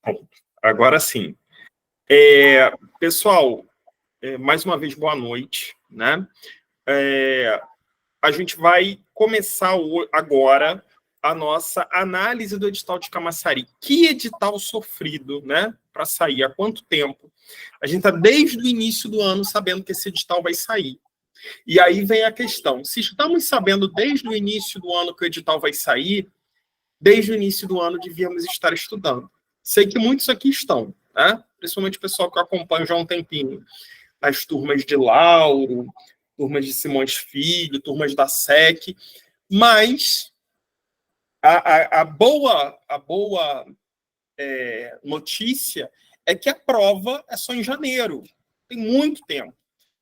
Pronto. Agora sim. Pessoal, mais uma vez, boa noite, né? A gente vai começar agora a nossa análise do edital de Camaçari. Que edital sofrido, né? Para sair. Há quanto tempo? A gente está desde o início do ano sabendo que esse edital vai sair. E aí vem a questão. Se estamos sabendo desde o início do ano que o edital vai sair, desde o início do ano devíamos estar estudando. Sei que muitos aqui estão, né? Principalmente o pessoal que eu acompanho já há um tempinho. As turmas de Lauro, turmas de Simões Filho, turmas da SEC, mas a boa notícia é que a prova é só em janeiro. Tem muito tempo.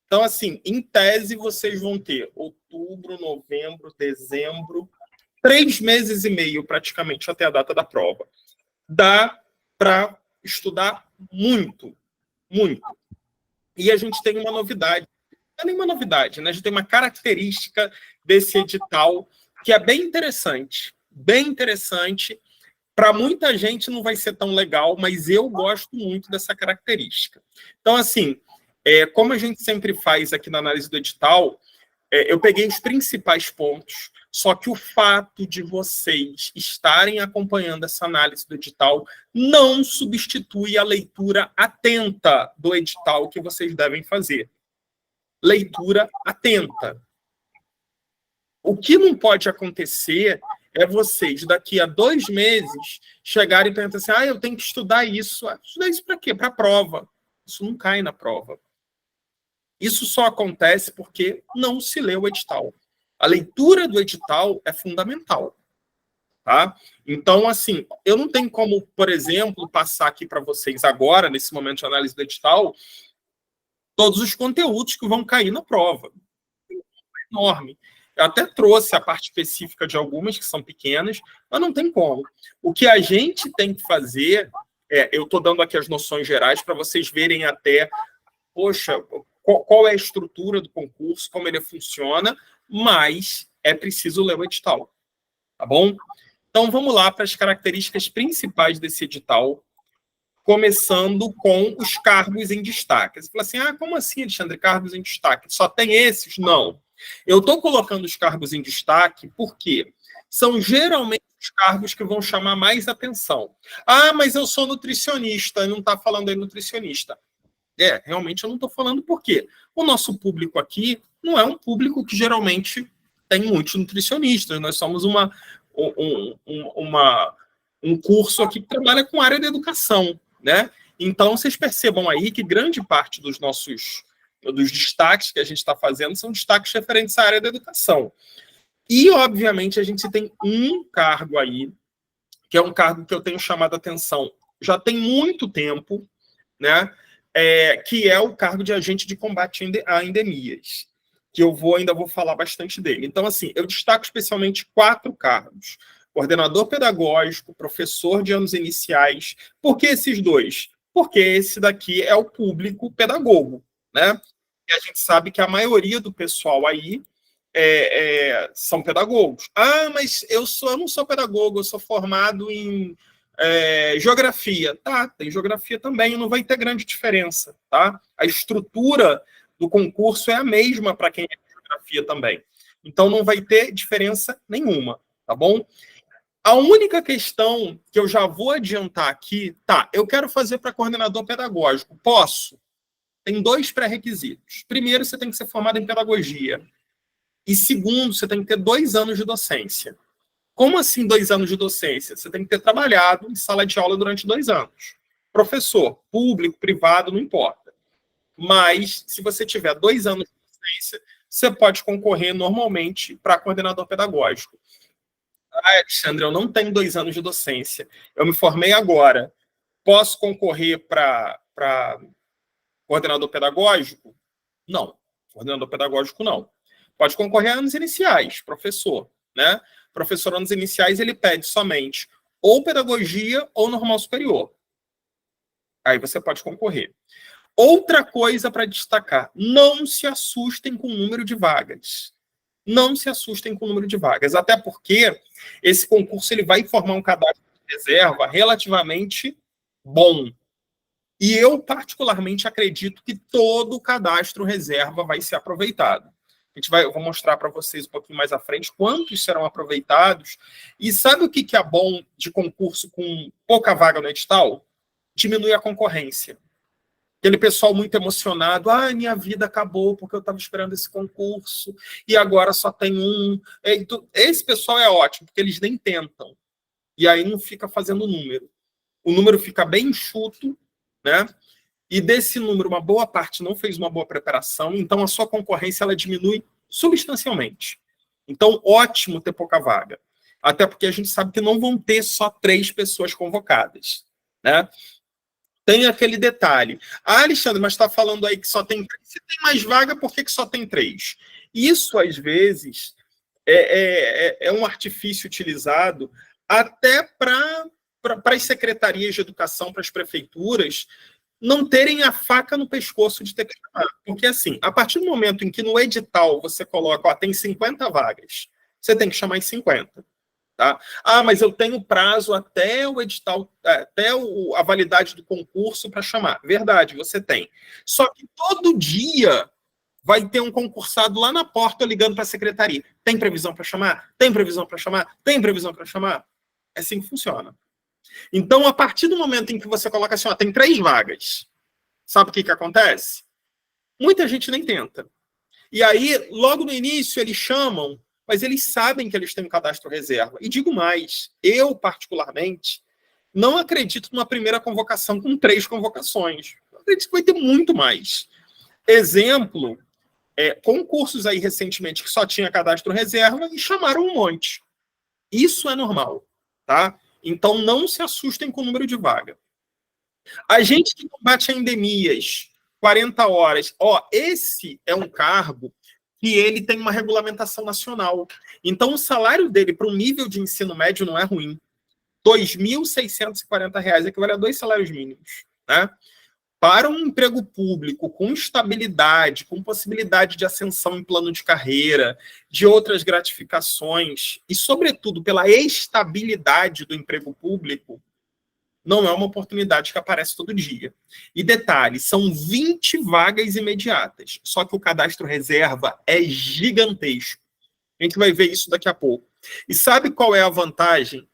Então, assim, em tese, vocês vão ter outubro, novembro, dezembro, 3 meses e meio, praticamente, até a data da prova. Dá para estudar muito, muito. E a gente tem uma novidade. Não é nenhuma novidade, né? A gente tem uma característica desse edital que é bem interessante. Bem interessante. Para muita gente não vai ser tão legal, mas eu gosto muito dessa característica. Então, assim, como a gente sempre faz aqui na análise do edital, eu peguei os principais pontos, só que o fato de vocês estarem acompanhando essa análise do edital não substitui a leitura atenta do edital que vocês devem fazer. Leitura atenta. O que não pode acontecer é vocês, daqui a 2 meses, chegarem e perguntarem assim, eu tenho que estudar isso. Estudar isso para quê? Para a prova. Isso não cai na prova. Isso só acontece porque não se lê o edital. A leitura do edital é fundamental. Tá? Então, assim, eu não tenho como, por exemplo, passar aqui para vocês agora, nesse momento de análise do edital, todos os conteúdos que vão cair na prova. É enorme. Eu até trouxe a parte específica de algumas, que são pequenas, mas não tem como. O que a gente tem que fazer, eu estou dando aqui as noções gerais para vocês verem até, poxa, qual é a estrutura do concurso, como ele funciona, mas é preciso ler o edital. Tá bom? Então, vamos lá para as características principais desse edital, começando com os cargos em destaque. Você fala assim, como assim, Alexandre, cargos em destaque? Só tem esses? Não. Eu estou colocando os cargos em destaque porque são geralmente os cargos que vão chamar mais atenção. Mas eu sou nutricionista, não está falando aí nutricionista. Realmente eu não estou falando por quê. O nosso público aqui não é um público que geralmente tem muitos nutricionistas. Nós somos um curso aqui que trabalha com a área da educação, né? Então, vocês percebam aí que grande parte dos destaques que a gente está fazendo são destaques referentes à área da educação. E, obviamente, a gente tem um cargo aí, que é um cargo que eu tenho chamado a atenção já tem muito tempo, né? Que é o cargo de agente de combate a endemias, que ainda vou falar bastante dele. Então, assim, eu destaco especialmente 4 cargos. Coordenador pedagógico, professor de anos iniciais. Por que esses 2? Porque esse daqui é o público pedagogo, né? E a gente sabe que a maioria do pessoal aí são pedagogos. Mas eu não sou pedagogo, eu sou formado em geografia. Tá, tem geografia também, não vai ter grande diferença, tá? A estrutura do concurso é a mesma para quem é de geografia também. Então, não vai ter diferença nenhuma, tá bom? A única questão que eu já vou adiantar aqui, eu quero fazer para coordenador pedagógico. Posso? Tem 2 pré-requisitos. Primeiro, você tem que ser formado em pedagogia. E segundo, você tem que ter 2 anos de docência. Como assim 2 anos de docência? Você tem que ter trabalhado em sala de aula durante 2 anos. Professor, público, privado, não importa. Mas, se você tiver 2 anos de docência, você pode concorrer normalmente para coordenador pedagógico. Alexandre, eu não tenho 2 anos de docência. Eu me formei agora. Posso concorrer para coordenador pedagógico? Não. Coordenador pedagógico, não. Pode concorrer a anos iniciais, professor, né? Professor anos iniciais, ele pede somente ou pedagogia ou normal superior. Aí você pode concorrer. Outra coisa para destacar, não se assustem com o número de vagas. Não se assustem com o número de vagas, até porque esse concurso ele vai formar um cadastro de reserva relativamente bom. E eu, particularmente, acredito que todo o cadastro reserva vai ser aproveitado. Eu vou mostrar para vocês um pouquinho mais à frente quantos serão aproveitados. E sabe o que é bom de concurso com pouca vaga no edital? Diminui a concorrência. Aquele pessoal muito emocionado, minha vida acabou porque eu estava esperando esse concurso e agora só tem um. Esse pessoal é ótimo, porque eles nem tentam. E aí não fica fazendo número. O número fica bem enxuto, né? E desse número, uma boa parte não fez uma boa preparação, então a sua concorrência ela diminui substancialmente. Então, ótimo ter pouca vaga. Até porque a gente sabe que não vão ter só 3 pessoas convocadas, né? Tem aquele detalhe. Alexandre, mas está falando aí que só tem 3. Se tem mais vaga, por que só tem 3? Isso, às vezes, é um artifício utilizado até para as secretarias de educação, para as prefeituras, não terem a faca no pescoço de ter que chamar. Porque, assim, a partir do momento em que no edital você coloca, tem 50 vagas, você tem que chamar em 50. Tá? Mas eu tenho prazo até o edital, até a validade do concurso para chamar. Verdade, você tem. Só que todo dia vai ter um concursado lá na porta ligando para a secretaria. Tem previsão para chamar? Tem previsão para chamar? Tem previsão para chamar? É assim que funciona. Então, a partir do momento em que você coloca assim, tem 3 vagas, sabe o que acontece? Muita gente nem tenta. E aí, logo no início, eles chamam, mas eles sabem que eles têm um cadastro reserva. E digo mais, eu, particularmente, não acredito numa primeira convocação com 3 convocações. Eu acredito que vai ter muito mais. Exemplo, concursos aí recentemente que só tinha cadastro reserva e chamaram um monte. Isso é normal, tá? Então, não se assustem com o número de vaga. Agente que combate endemias, 40 horas. Esse é um cargo que ele tem uma regulamentação nacional. Então, o salário dele para um nível de ensino médio não é ruim. R$ 2.640 equivale a 2 salários mínimos. Né? Para um emprego público com estabilidade, com possibilidade de ascensão em plano de carreira, de outras gratificações, e, sobretudo, pela estabilidade do emprego público, não é uma oportunidade que aparece todo dia. E detalhe, são 20 vagas imediatas, só que o cadastro reserva é gigantesco. A gente vai ver isso daqui a pouco. E sabe qual é a vantagem?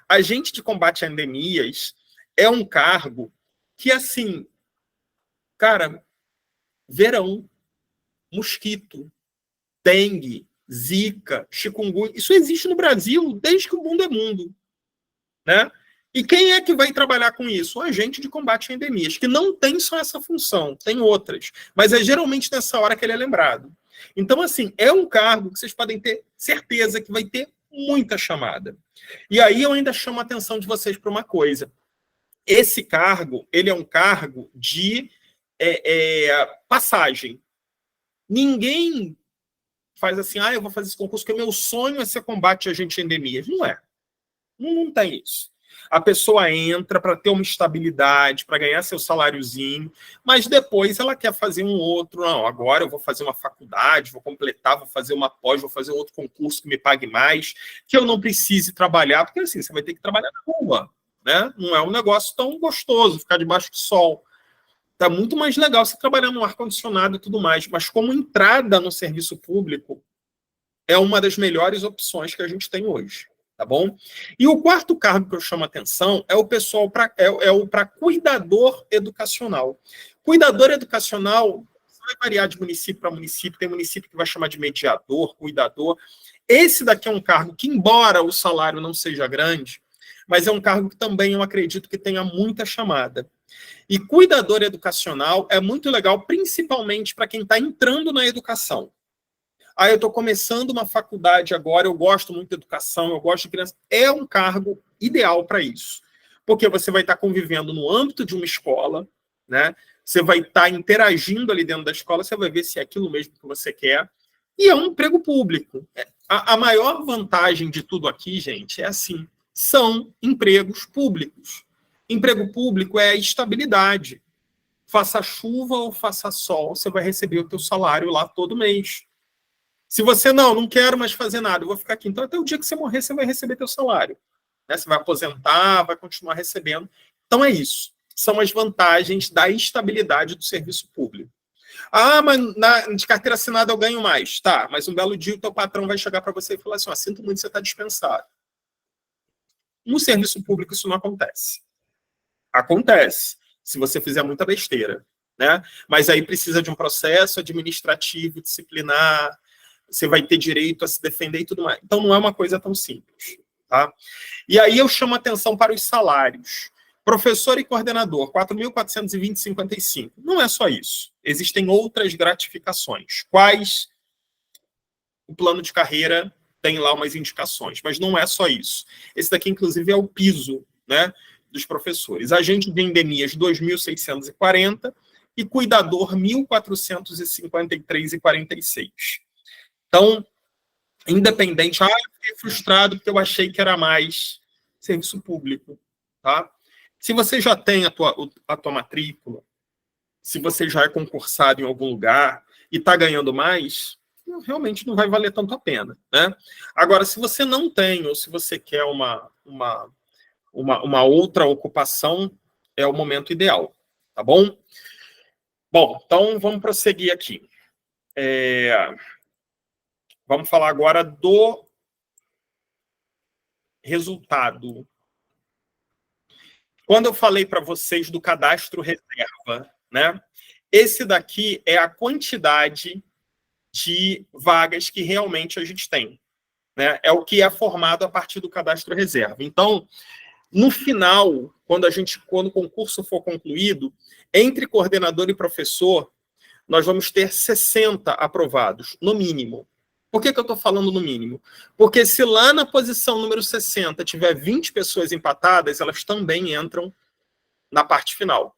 Agente de combate a endemias é um cargo que, assim, cara, verão, mosquito, dengue, zika, chikungunya, isso existe no Brasil desde que o mundo é mundo, né? E quem é que vai trabalhar com isso? O agente de combate a endemias, que não tem só essa função, tem outras, mas é geralmente nessa hora que ele é lembrado. Então, assim, é um cargo que vocês podem ter certeza que vai ter muita chamada. E aí eu ainda chamo a atenção de vocês para uma coisa. Esse cargo, ele é um cargo de passagem. Ninguém faz assim, eu vou fazer esse concurso porque meu sonho é ser combate a agente de endemias. Não é. Não tem isso. A pessoa entra para ter uma estabilidade, para ganhar seu saláriozinho, mas depois ela quer fazer um outro. Não, agora eu vou fazer uma faculdade, vou completar, vou fazer uma pós, vou fazer outro concurso que me pague mais, que eu não precise trabalhar, porque assim, você vai ter que trabalhar na rua, né? Não é um negócio tão gostoso ficar debaixo do sol. Tá muito mais legal você trabalhar no ar-condicionado e tudo mais, mas como entrada no serviço público, é uma das melhores opções que a gente tem hoje. Tá bom? E o quarto cargo que eu chamo a atenção é o pessoal para cuidador educacional. Cuidador educacional vai variar de município para município, tem município que vai chamar de mediador, cuidador. Esse daqui é um cargo que, embora o salário não seja grande, mas é um cargo que também eu acredito que tenha muita chamada. E cuidador educacional é muito legal, principalmente para quem está entrando na educação. Eu estou começando uma faculdade agora, eu gosto muito de educação, eu gosto de criança. É um cargo ideal para isso. Porque você vai estar convivendo no âmbito de uma escola, né? Você vai estar interagindo ali dentro da escola, você vai ver se é aquilo mesmo que você quer. E é um emprego público. A maior vantagem de tudo aqui, gente, é assim, são empregos públicos. Emprego público é a estabilidade. Faça chuva ou faça sol, você vai receber o teu salário lá todo mês. Se você não quero mais fazer nada, eu vou ficar aqui. Então, até o dia que você morrer, você vai receber teu salário. Né? Você vai aposentar, vai continuar recebendo. Então, é isso. são as vantagens da estabilidade do serviço público. Mas de carteira assinada eu ganho mais. Tá, mas um belo dia o teu patrão vai chegar para você e falar assim, sinto muito, você está dispensado. No serviço público isso não acontece. Acontece, se você fizer muita besteira, né? Mas aí precisa de um processo administrativo, disciplinar, você vai ter direito a se defender e tudo mais. Então não é uma coisa tão simples, tá? E aí eu chamo a atenção para os salários. Professor e coordenador, 4.420,55. Não é só isso. Existem outras gratificações. Quais? O plano de carreira tem lá umas indicações, mas não é só isso. Esse daqui, inclusive, é o piso, né, dos professores. Agente de endemias, 2.640 e cuidador, 1.453,46. Então, independente, eu fiquei frustrado porque eu achei que era mais serviço público, tá? Se você já tem a tua matrícula, se você já é concursado em algum lugar e está ganhando mais, realmente não vai valer tanto a pena, né? Agora, se você não tem, ou se você quer uma outra ocupação, é o momento ideal, tá bom? Bom, então vamos prosseguir aqui. Vamos falar agora do resultado. Quando eu falei para vocês do cadastro reserva, né? Esse daqui é a quantidade de vagas que realmente a gente tem, né? É o que é formado a partir do cadastro reserva. Então, no final, quando o concurso for concluído, entre coordenador e professor, nós vamos ter 60 aprovados, no mínimo. Por que eu estou falando no mínimo? Porque se lá na posição número 60 tiver 20 pessoas empatadas, elas também entram na parte final,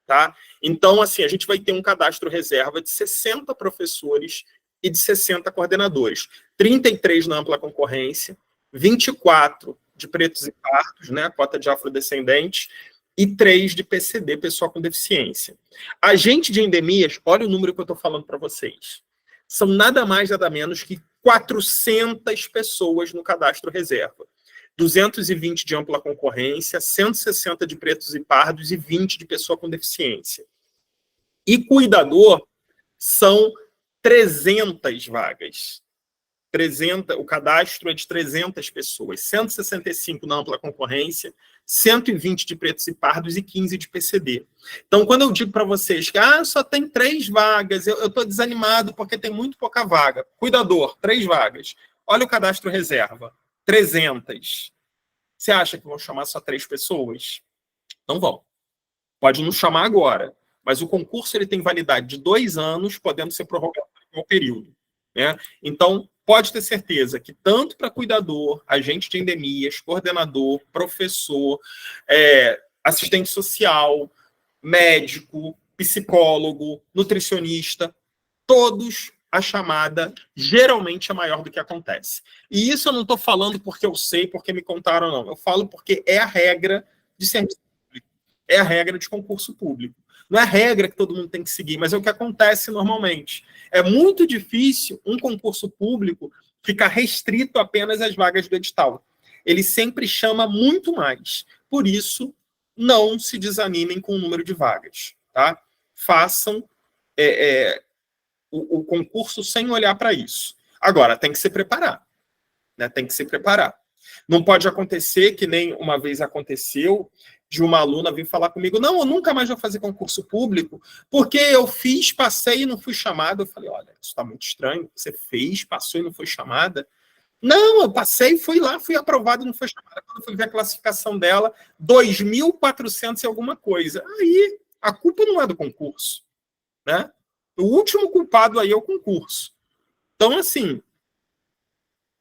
tá? Então, assim, a gente vai ter um cadastro reserva de 60 professores e de 60 coordenadores. 33 na ampla concorrência, 24 de pretos e pardos, né, cota de afrodescendentes, e 3 de PCD, pessoal com deficiência. Agente de endemias, olha o número que eu estou falando para vocês. São nada mais, nada menos que 400 pessoas no cadastro reserva. 220 de ampla concorrência, 160 de pretos e pardos e 20 de pessoa com deficiência. E cuidador são 300 vagas. 300, o cadastro é de 300 pessoas, 165 na ampla concorrência, 120 de pretos e pardos e 15 de PCD. Então, quando eu digo para vocês que só tem 3 vagas, eu estou desanimado porque tem muito pouca vaga. Cuidador, 3 vagas. Olha o cadastro reserva, 300. Você acha que vão chamar só 3 pessoas? Não vão. Pode não chamar agora, mas o concurso ele tem validade de 2 anos, podendo ser prorrogado por um período, né? Então, pode ter certeza que tanto para cuidador, agente de endemias, coordenador, professor, assistente social, médico, psicólogo, nutricionista, todos a chamada geralmente é maior do que acontece. E isso eu não estou falando porque eu sei, porque me contaram, não. Eu falo porque é a regra de serviço público. É a regra de concurso público. Não é a regra que todo mundo tem que seguir, mas é o que acontece normalmente. É muito difícil um concurso público ficar restrito apenas às vagas do edital. Ele sempre chama muito mais. Por isso, não se desanimem com o número de vagas, tá? Façam o concurso sem olhar para isso. Agora, tem que se preparar, né? Tem que se preparar. Não pode acontecer, que nem uma vez aconteceu, de uma aluna vir falar comigo, não, eu nunca mais vou fazer concurso público, porque eu fiz, passei e não fui chamada. Eu falei, olha, isso está muito estranho, você fez, passou e não foi chamada. Não, eu passei, fui lá, fui aprovado e não foi chamada. Quando eu fui ver a classificação dela, 2.400 e alguma coisa. Aí, a culpa não é do concurso, né? O último culpado aí é o concurso. Então, assim,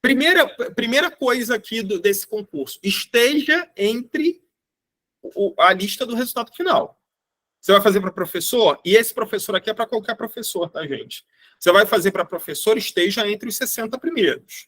primeira coisa aqui desse concurso, esteja entre a lista do resultado final. Você vai fazer para professor, e esse professor aqui é para qualquer professor, tá, gente? Você vai fazer para professor, esteja entre os 60 primeiros.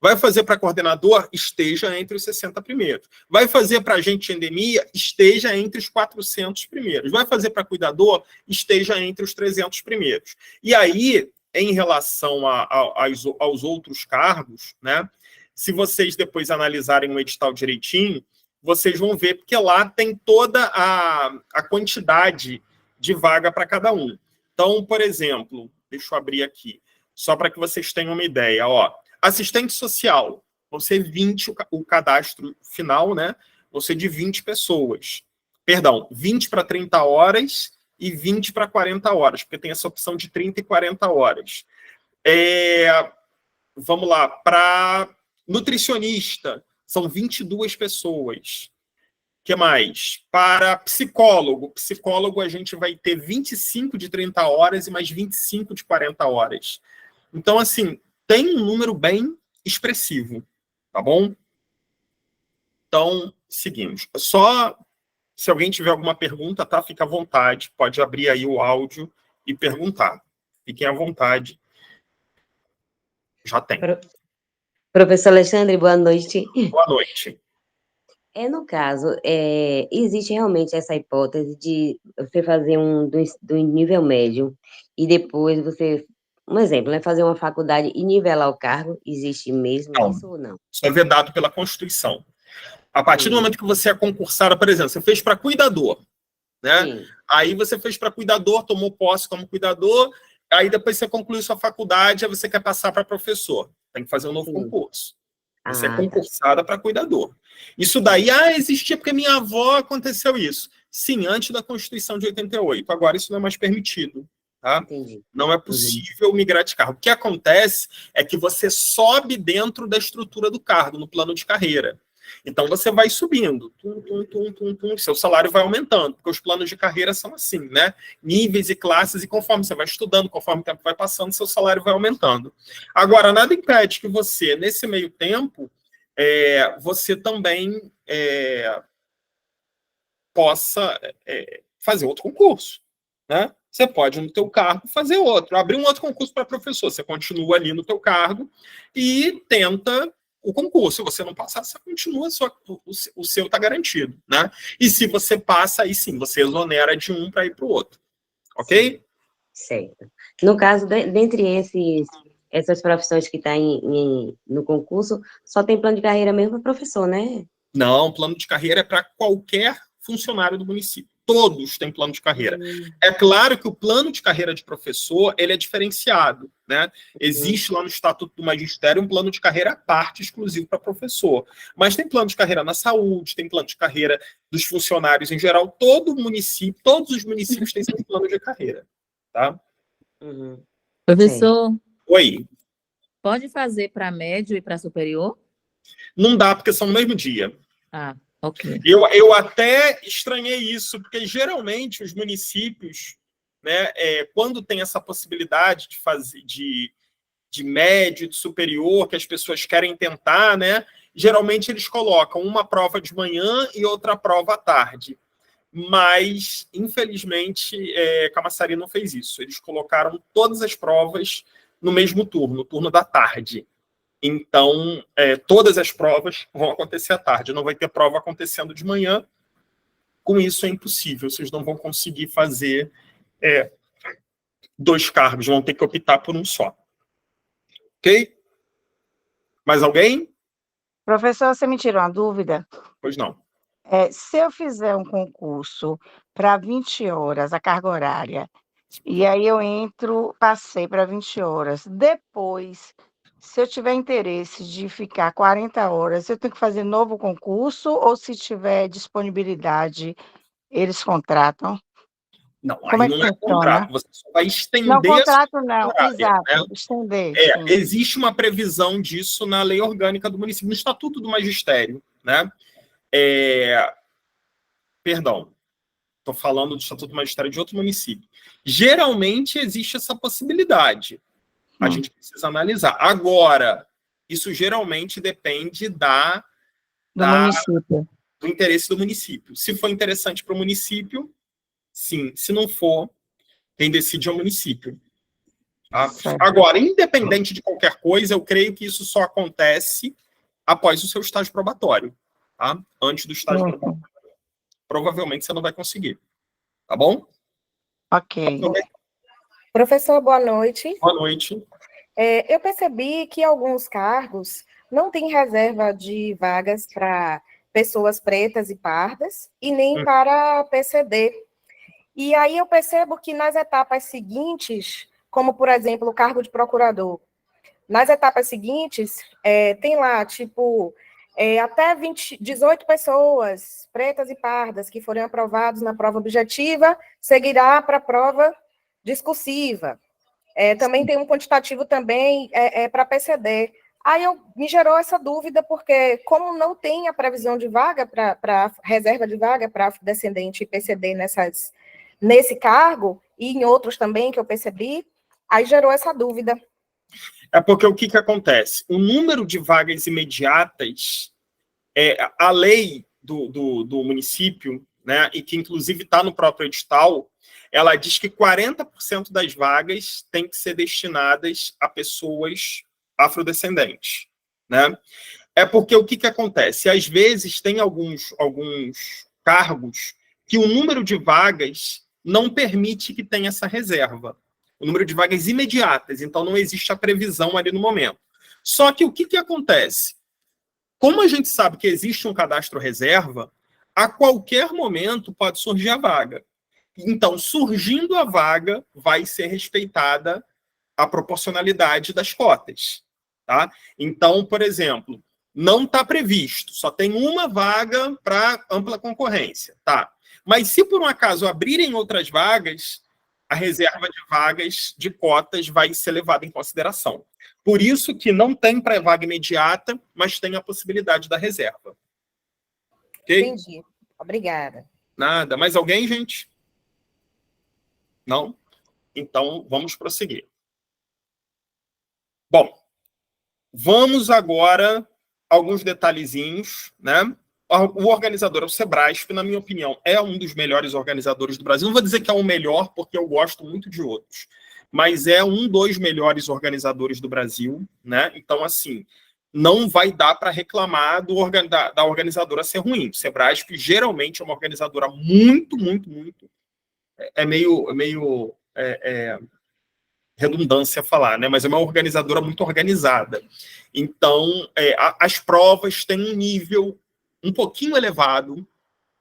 Vai fazer para coordenador, esteja entre os 60 primeiros. Vai fazer para agente de endemia, esteja entre os 400 primeiros. Vai fazer para cuidador, esteja entre os 300 primeiros. E aí, em relação aos outros cargos, né? Se vocês depois analisarem o edital direitinho, vocês vão ver, porque lá tem toda a quantidade de vaga para cada um. Então, por exemplo, deixa eu abrir aqui, só para que vocês tenham uma ideia. Ó, assistente social, vão ser 20 o cadastro final, né? Vão ser de 20 pessoas. Perdão, 20 para 30 horas e 20 para 40 horas, porque tem essa opção de 30 e 40 horas. Vamos lá, para nutricionista, são 22 pessoas. O que mais? Para psicólogo. Psicólogo, a gente vai ter 25 de 30 horas e mais 25 de 40 horas. Então, assim, tem um número bem expressivo, tá bom? Então, seguimos. Só se alguém tiver alguma pergunta, tá? Fica à vontade. Pode abrir aí o áudio e perguntar. Fiquem à vontade. Já tem. Professor Alexandre, boa noite. Boa noite. No caso, existe realmente essa hipótese de você fazer do nível médio e depois você, um exemplo, né, fazer uma faculdade e nivelar o cargo? Existe mesmo Não, isso ou não? isso é vedado pela Constituição. A partir do momento que você é concursada, por exemplo, você fez para cuidador, né? Sim. Aí você fez para cuidador, tomou posse como cuidador, aí depois você concluiu sua faculdade, aí você quer passar para professor. Tem que fazer um novo concurso. Você é concursada para cuidador. Isso daí, existia porque minha avó aconteceu isso. Sim, antes da Constituição de 88. Agora isso não é mais permitido. Tá? Não é possível migrar de cargo. O que acontece é que você sobe dentro da estrutura do cargo, no plano de carreira. Então você vai subindo, seu salário vai aumentando, porque os planos de carreira são assim, né? Níveis e classes, e conforme você vai estudando, conforme o tempo vai passando, seu salário vai aumentando. Agora, nada impede que você, nesse meio tempo, você também possa fazer outro concurso, né? Você pode, no teu cargo, fazer outro. Abrir um outro concurso para professor. Você continua ali no teu cargo e tenta o concurso. Se você não passar, você continua, o seu está garantido, né? E se você passa, aí sim, você exonera de um para ir para o outro. Ok? Certo. No caso, dentre essas profissões que estão no concurso, só tem plano de carreira mesmo para professor, né? Não, plano de carreira é para qualquer funcionário do município. Todos têm plano de carreira. É claro que o plano de carreira de professor, ele é diferenciado, né? Existe lá no Estatuto do Magistério um plano de carreira à parte, exclusivo para professor. Mas tem plano de carreira na saúde, tem plano de carreira dos funcionários em geral. Todo município, todos os municípios têm seus planos de carreira, tá? Professor, oi. Pode fazer para médio e para superior? Não dá, porque são no mesmo dia. Ok. Eu até estranhei isso, porque geralmente os municípios, né, quando tem essa possibilidade de fazer de médio, de superior, que as pessoas querem tentar, né, geralmente eles colocam uma prova de manhã e outra prova à tarde. Mas, infelizmente, Camaçari não fez isso. Eles colocaram todas as provas no mesmo turno, no turno da tarde. Então, todas as provas vão acontecer à tarde. Não vai ter prova acontecendo de manhã. Com isso, é impossível. Vocês não vão conseguir fazer 2 cargos. Vão ter que optar por um só. Ok? Mais alguém? Professor, você me tirou uma dúvida? Pois não. Se eu fizer um concurso para 20 horas, a carga horária, e aí eu passei para 20 horas, depois, se eu tiver interesse de ficar 40 horas, eu tenho que fazer novo concurso ou se tiver disponibilidade, eles contratam? Não, Como aí é que não é funciona? contrato. Você só vai estender Não, contrato a não, horária, exato, né? estender. Sim. Existe uma previsão disso na lei orgânica do município, no Estatuto do Magistério, né? Perdão, estou falando do Estatuto do Magistério de outro município. Geralmente existe essa possibilidade. A gente precisa analisar. Agora, isso geralmente depende do interesse do município. Se for interessante para o município, sim. Se não for, quem decide é o município. Tá? Agora, independente de qualquer coisa, eu creio que isso só acontece após o seu estágio probatório. Tá? Antes do estágio probatório, provavelmente você não vai conseguir. Tá bom? Ok. Professor, boa noite. Boa noite. Eu percebi que alguns cargos não têm reserva de vagas para pessoas pretas e pardas, e nem para PCD. E aí eu percebo que nas etapas seguintes, como, por exemplo, o cargo de procurador, nas etapas seguintes, tem lá, tipo, até 18 pessoas, pretas e pardas, que forem aprovados na prova objetiva, seguirá para a prova discursiva. Também tem um quantitativo também para PCD. Aí me gerou essa dúvida, porque como não tem a previsão de vaga, para reserva de vaga para afrodescendente e PCD nesse cargo, e em outros também que eu percebi, aí gerou essa dúvida. É porque o que acontece? O número de vagas imediatas, a lei do município, né, e que inclusive está no próprio edital, ela diz que 40% das vagas têm que ser destinadas a pessoas afrodescendentes, né? É porque o que acontece? Às vezes tem alguns cargos que o número de vagas não permite que tenha essa reserva. O número de vagas imediatas, então não existe a previsão ali no momento. Só que o que acontece? Como a gente sabe que existe um cadastro reserva, a qualquer momento pode surgir a vaga. Então, surgindo a vaga, vai ser respeitada a proporcionalidade das cotas. Tá? Então, por exemplo, não está previsto, só tem uma vaga para ampla concorrência. Tá? Mas se por um acaso abrirem outras vagas, a reserva de vagas de cotas vai ser levada em consideração. Por isso que não tem pré-vaga imediata, mas tem a possibilidade da reserva. Okay? Entendi. Obrigada. Nada. Mais alguém, gente? Não? Então, vamos prosseguir. Bom, vamos agora a alguns detalhezinhos, né? O organizador é o Sebrasp, na minha opinião, é um dos melhores organizadores do Brasil. Não vou dizer que é o melhor, porque eu gosto muito de outros, mas é um dos melhores organizadores do Brasil, né? Então, assim, não vai dar para reclamar da organizadora ser ruim. O Sebrasp geralmente é uma organizadora muito meio redundância falar, né? Mas é uma organizadora muito organizada. Então, as provas têm um nível um pouquinho elevado,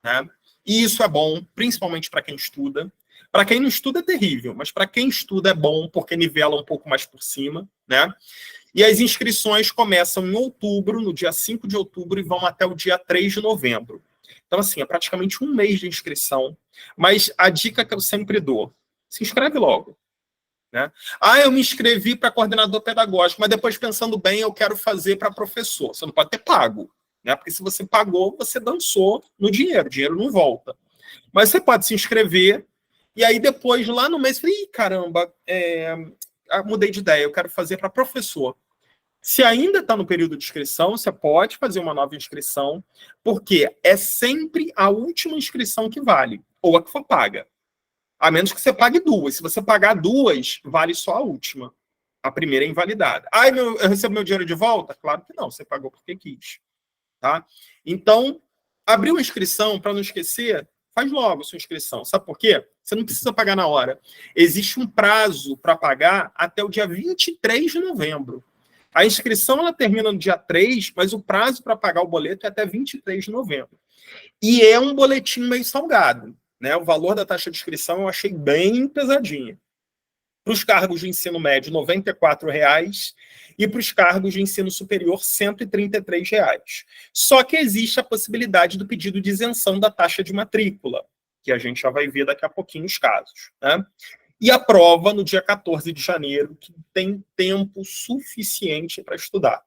né? E isso é bom, principalmente para quem estuda. Para quem não estuda é terrível, mas para quem estuda é bom, porque nivela um pouco mais por cima, né? E as inscrições começam em outubro, no dia 5 de outubro, e vão até o dia 3 de novembro. Então, assim, é praticamente um mês de inscrição. Mas a dica que eu sempre dou, se inscreve logo. Né? Eu me inscrevi para coordenador pedagógico, mas depois, pensando bem, eu quero fazer para professor. Você não pode ter pago. Né? Porque se você pagou, você dançou no dinheiro. O dinheiro não volta. Mas você pode se inscrever, e aí depois, lá no mês, falei, caramba, mudei de ideia, eu quero fazer para professor. Se ainda está no período de inscrição, você pode fazer uma nova inscrição, porque é sempre a última inscrição que vale, ou a que for paga. A menos que você pague duas. Se você pagar duas, vale só a última. A primeira é invalidada. Eu recebo meu dinheiro de volta? Claro que não, você pagou porque quis. Tá? Então, abriu a inscrição, para não esquecer, faz logo a sua inscrição. Sabe por quê? Você não precisa pagar na hora. Existe um prazo para pagar até o dia 23 de novembro. A inscrição ela termina no dia 3, mas o prazo para pagar o boleto é até 23 de novembro. E é um boletim meio salgado. Né? O valor da taxa de inscrição eu achei bem pesadinha. Para os cargos de ensino médio, R$ 94,00, e para os cargos de ensino superior, R$ 133,00. Só que existe a possibilidade do pedido de isenção da taxa de matrícula, que a gente já vai ver daqui a pouquinho os casos. Né? E a prova no dia 14 de janeiro, que tem tempo suficiente para estudar.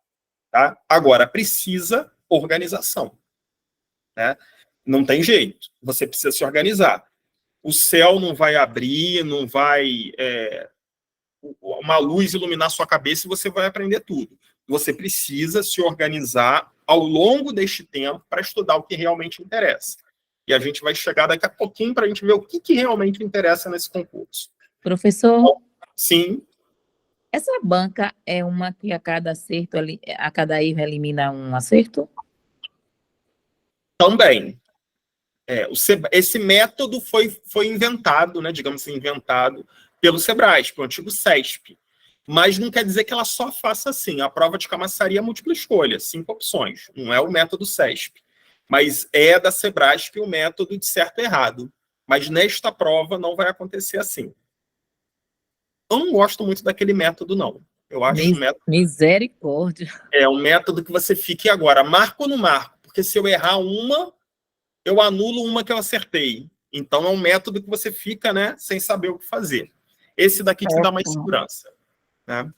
Tá? Agora, precisa organização. Né? Não tem jeito, você precisa se organizar. O céu não vai abrir, não vai uma luz iluminar sua cabeça e você vai aprender tudo. Você precisa se organizar ao longo deste tempo para estudar o que realmente interessa. E a gente vai chegar daqui a pouquinho para a gente ver o que realmente interessa nesse concurso. Professor? Bom, sim. Essa banca é uma que a cada erro elimina um acerto? Também. Esse método foi inventado, né, digamos assim, inventado pelo Sebrasp, o antigo CESP. Mas não quer dizer que ela só faça assim. A prova de camaçaria é múltipla escolha, 5 opções. Não é o método CESP. Mas é da Sebrasp o método de certo e errado. Mas nesta prova não vai acontecer assim. Eu não gosto muito daquele método, não. Eu acho Misericórdia. É um método que você fique agora, marco ou não marco? Porque se eu errar uma, eu anulo uma que eu acertei. Então é um método que você fica, né, sem saber o que fazer. Esse daqui te dá mais segurança, né?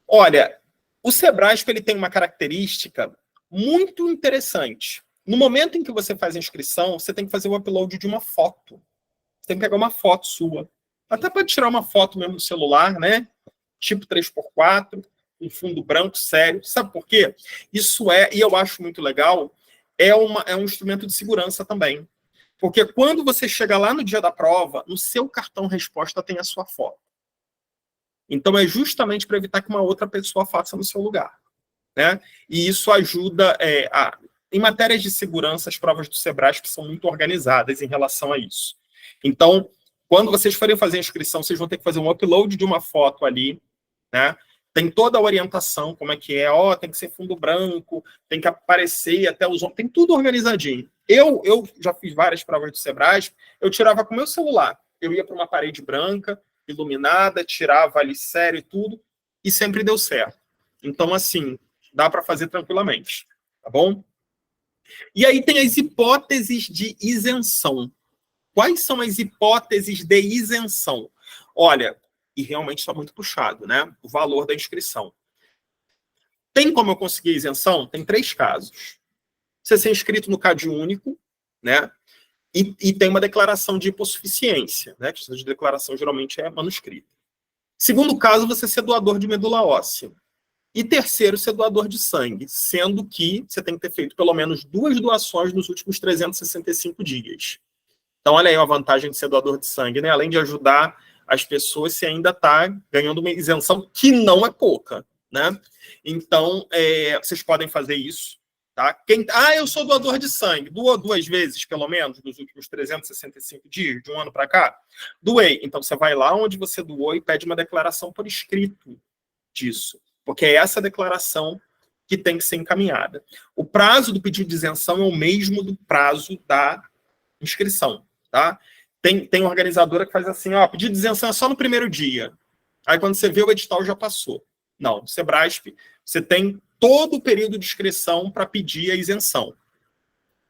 Olha, o Sebrasp ele tem uma característica muito interessante. No momento em que você faz a inscrição, você tem que fazer o upload de uma foto. Você tem que pegar uma foto sua. Até pode tirar uma foto mesmo no celular, né? Tipo 3x4, um fundo branco, sério. Sabe por quê? Isso e eu acho muito legal, é um instrumento de segurança também. Porque quando você chega lá no dia da prova, no seu cartão resposta tem a sua foto. Então é justamente para evitar que uma outra pessoa faça no seu lugar, né? E isso ajuda em matérias de segurança, as provas do Sebrasp são muito organizadas em relação a isso. Então, quando vocês forem fazer a inscrição, vocês vão ter que fazer um upload de uma foto ali, né? Tem toda a orientação, como é que é, tem que ser fundo branco, tem que aparecer até os ombros, tem tudo organizadinho. Eu já fiz várias provas do Sebrasp, eu tirava com o meu celular, eu ia para uma parede branca, iluminada, tirava ali sério e tudo, e sempre deu certo. Então, assim, dá para fazer tranquilamente, tá bom? E aí tem as hipóteses de isenção. Quais são as hipóteses de isenção? Olha, e realmente está muito puxado, né? O valor da inscrição. Tem como eu conseguir isenção? Tem 3 casos. Você ser inscrito no CadÚnico, né? E tem uma declaração de hipossuficiência, né? A questão de declaração geralmente é manuscrita. Segundo caso, você ser doador de medula óssea. E terceiro, ser doador de sangue, sendo que você tem que ter feito pelo menos 2 doações nos últimos 365 dias. Então, olha aí a vantagem de ser doador de sangue, né? Além de ajudar as pessoas, você ainda está ganhando uma isenção que não é pouca, né? Então, vocês podem fazer isso, tá? Eu sou doador de sangue. Doou 2 vezes, pelo menos, nos últimos 365 dias, de um ano para cá? Doei. Então, você vai lá onde você doou e pede uma declaração por escrito disso. Porque é essa declaração que tem que ser encaminhada. O prazo do pedido de isenção é o mesmo do prazo da inscrição, tá? Tem organizadora que faz assim, pedido de isenção é só no primeiro dia. Aí quando você vê, o edital já passou. Não, no Sebrasp, você tem todo o período de inscrição para pedir a isenção.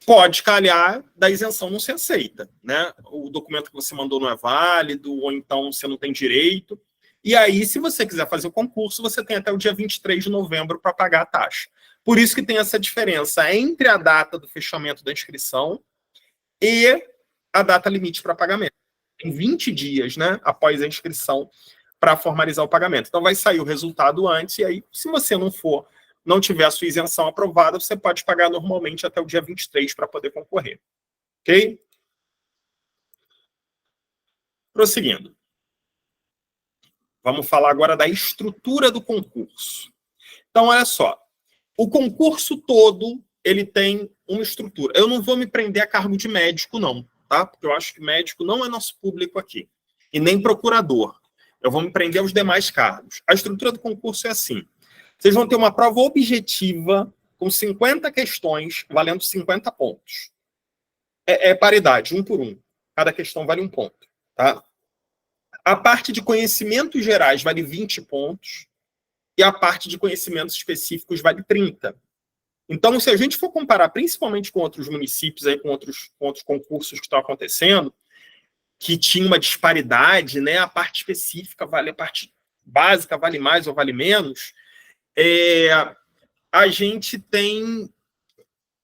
Pode calhar da isenção não ser aceita, né? O documento que você mandou não é válido, ou então você não tem direito. E aí, se você quiser fazer o concurso, você tem até o dia 23 de novembro para pagar a taxa. Por isso que tem essa diferença entre a data do fechamento da inscrição e a data limite para pagamento. Tem 20 dias, né, após a inscrição para formalizar o pagamento. Então, vai sair o resultado antes, e aí, se você não tiver a sua isenção aprovada, você pode pagar normalmente até o dia 23 para poder concorrer. Ok? Prosseguindo. Vamos falar agora da estrutura do concurso. Então, olha só. O concurso todo, ele tem uma estrutura. Eu não vou me prender a cargo de médico, não, tá? Porque eu acho que médico não é nosso público aqui. E nem procurador. Eu vou me prender aos demais cargos. A estrutura do concurso é assim. Vocês vão ter uma prova objetiva com 50 questões, valendo 50 pontos. É paridade, 1 por 1. Cada questão vale 1 ponto, tá? A parte de conhecimentos gerais vale 20 pontos e a parte de conhecimentos específicos vale 30. Então, se a gente for comparar principalmente com outros municípios, aí, com outros concursos que estão acontecendo, que tinha uma disparidade, né? A parte específica vale, a parte básica vale mais ou vale menos, a gente tem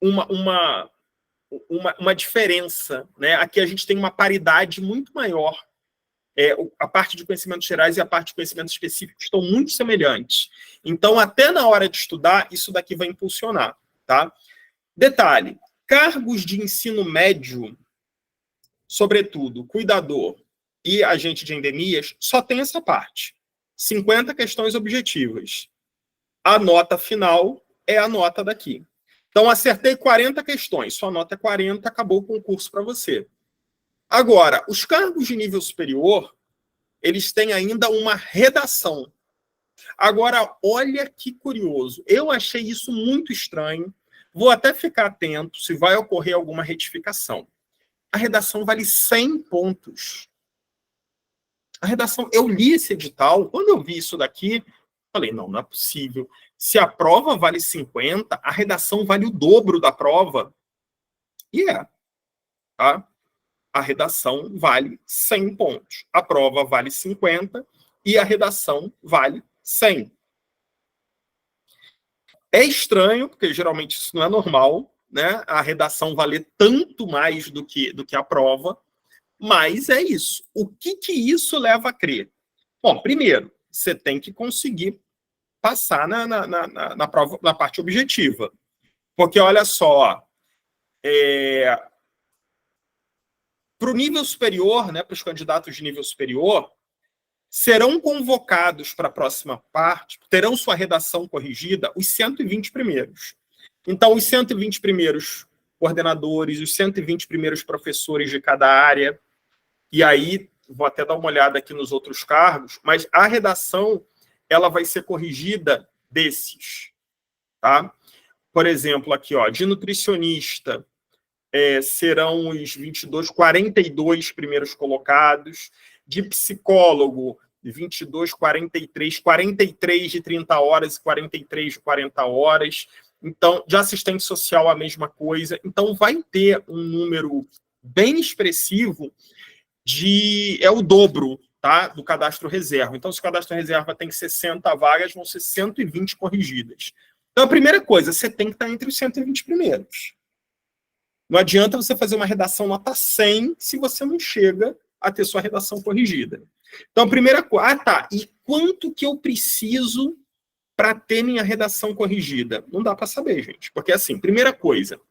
uma diferença, né? Aqui a gente tem uma paridade muito maior. A parte de conhecimentos gerais e a parte de conhecimentos específicos estão muito semelhantes. Então, até na hora de estudar, isso daqui vai impulsionar, tá? Detalhe, cargos de ensino médio, sobretudo cuidador e agente de endemias, só tem essa parte. 50 questões objetivas. A nota final é a nota daqui. Então, acertei 40 questões, sua nota é 40, acabou o concurso para você. Agora, os cargos de nível superior, eles têm ainda uma redação. Agora, olha que curioso. Eu achei isso muito estranho, Vou até ficar atento se vai ocorrer alguma retificação. A redação vale 100 pontos. A redação, eu li esse edital, quando eu vi isso daqui, falei, não é possível. Se a prova vale 50, a redação vale o dobro da prova. E tá? A redação vale 100 pontos. A prova vale 50 e a redação vale 100. É estranho, porque geralmente isso não é normal, né? A redação valer tanto mais do que a prova, mas é isso. O que isso leva a crer? Bom, primeiro, você tem que conseguir passar na prova, na parte objetiva. Porque, olha só, para o nível superior, né, para os candidatos de nível superior, serão convocados para a próxima parte, terão sua redação corrigida os 120 primeiros. Então, os 120 primeiros coordenadores, os 120 primeiros professores de cada área, e aí, vou até dar uma olhada aqui nos outros cargos, mas a redação, ela vai ser corrigida desses, tá? Por exemplo, aqui, ó, de nutricionista, serão os 42 primeiros colocados, de psicólogo, 22, 43 de 30 horas e 43 de 40 horas. Então, de assistente social, a mesma coisa. Então, vai ter um número bem expressivo é o dobro, tá, do cadastro reserva. Então, se o cadastro reserva tem 60 vagas, vão ser 120 corrigidas. Então, a primeira coisa, você tem que estar entre os 120 primeiros. Não adianta você fazer uma redação nota 100 se você não chega a ter sua redação corrigida. Então, a primeira coisa... tá. E quanto que eu preciso para ter minha redação corrigida? Não dá para saber, gente. Porque, assim, primeira coisa,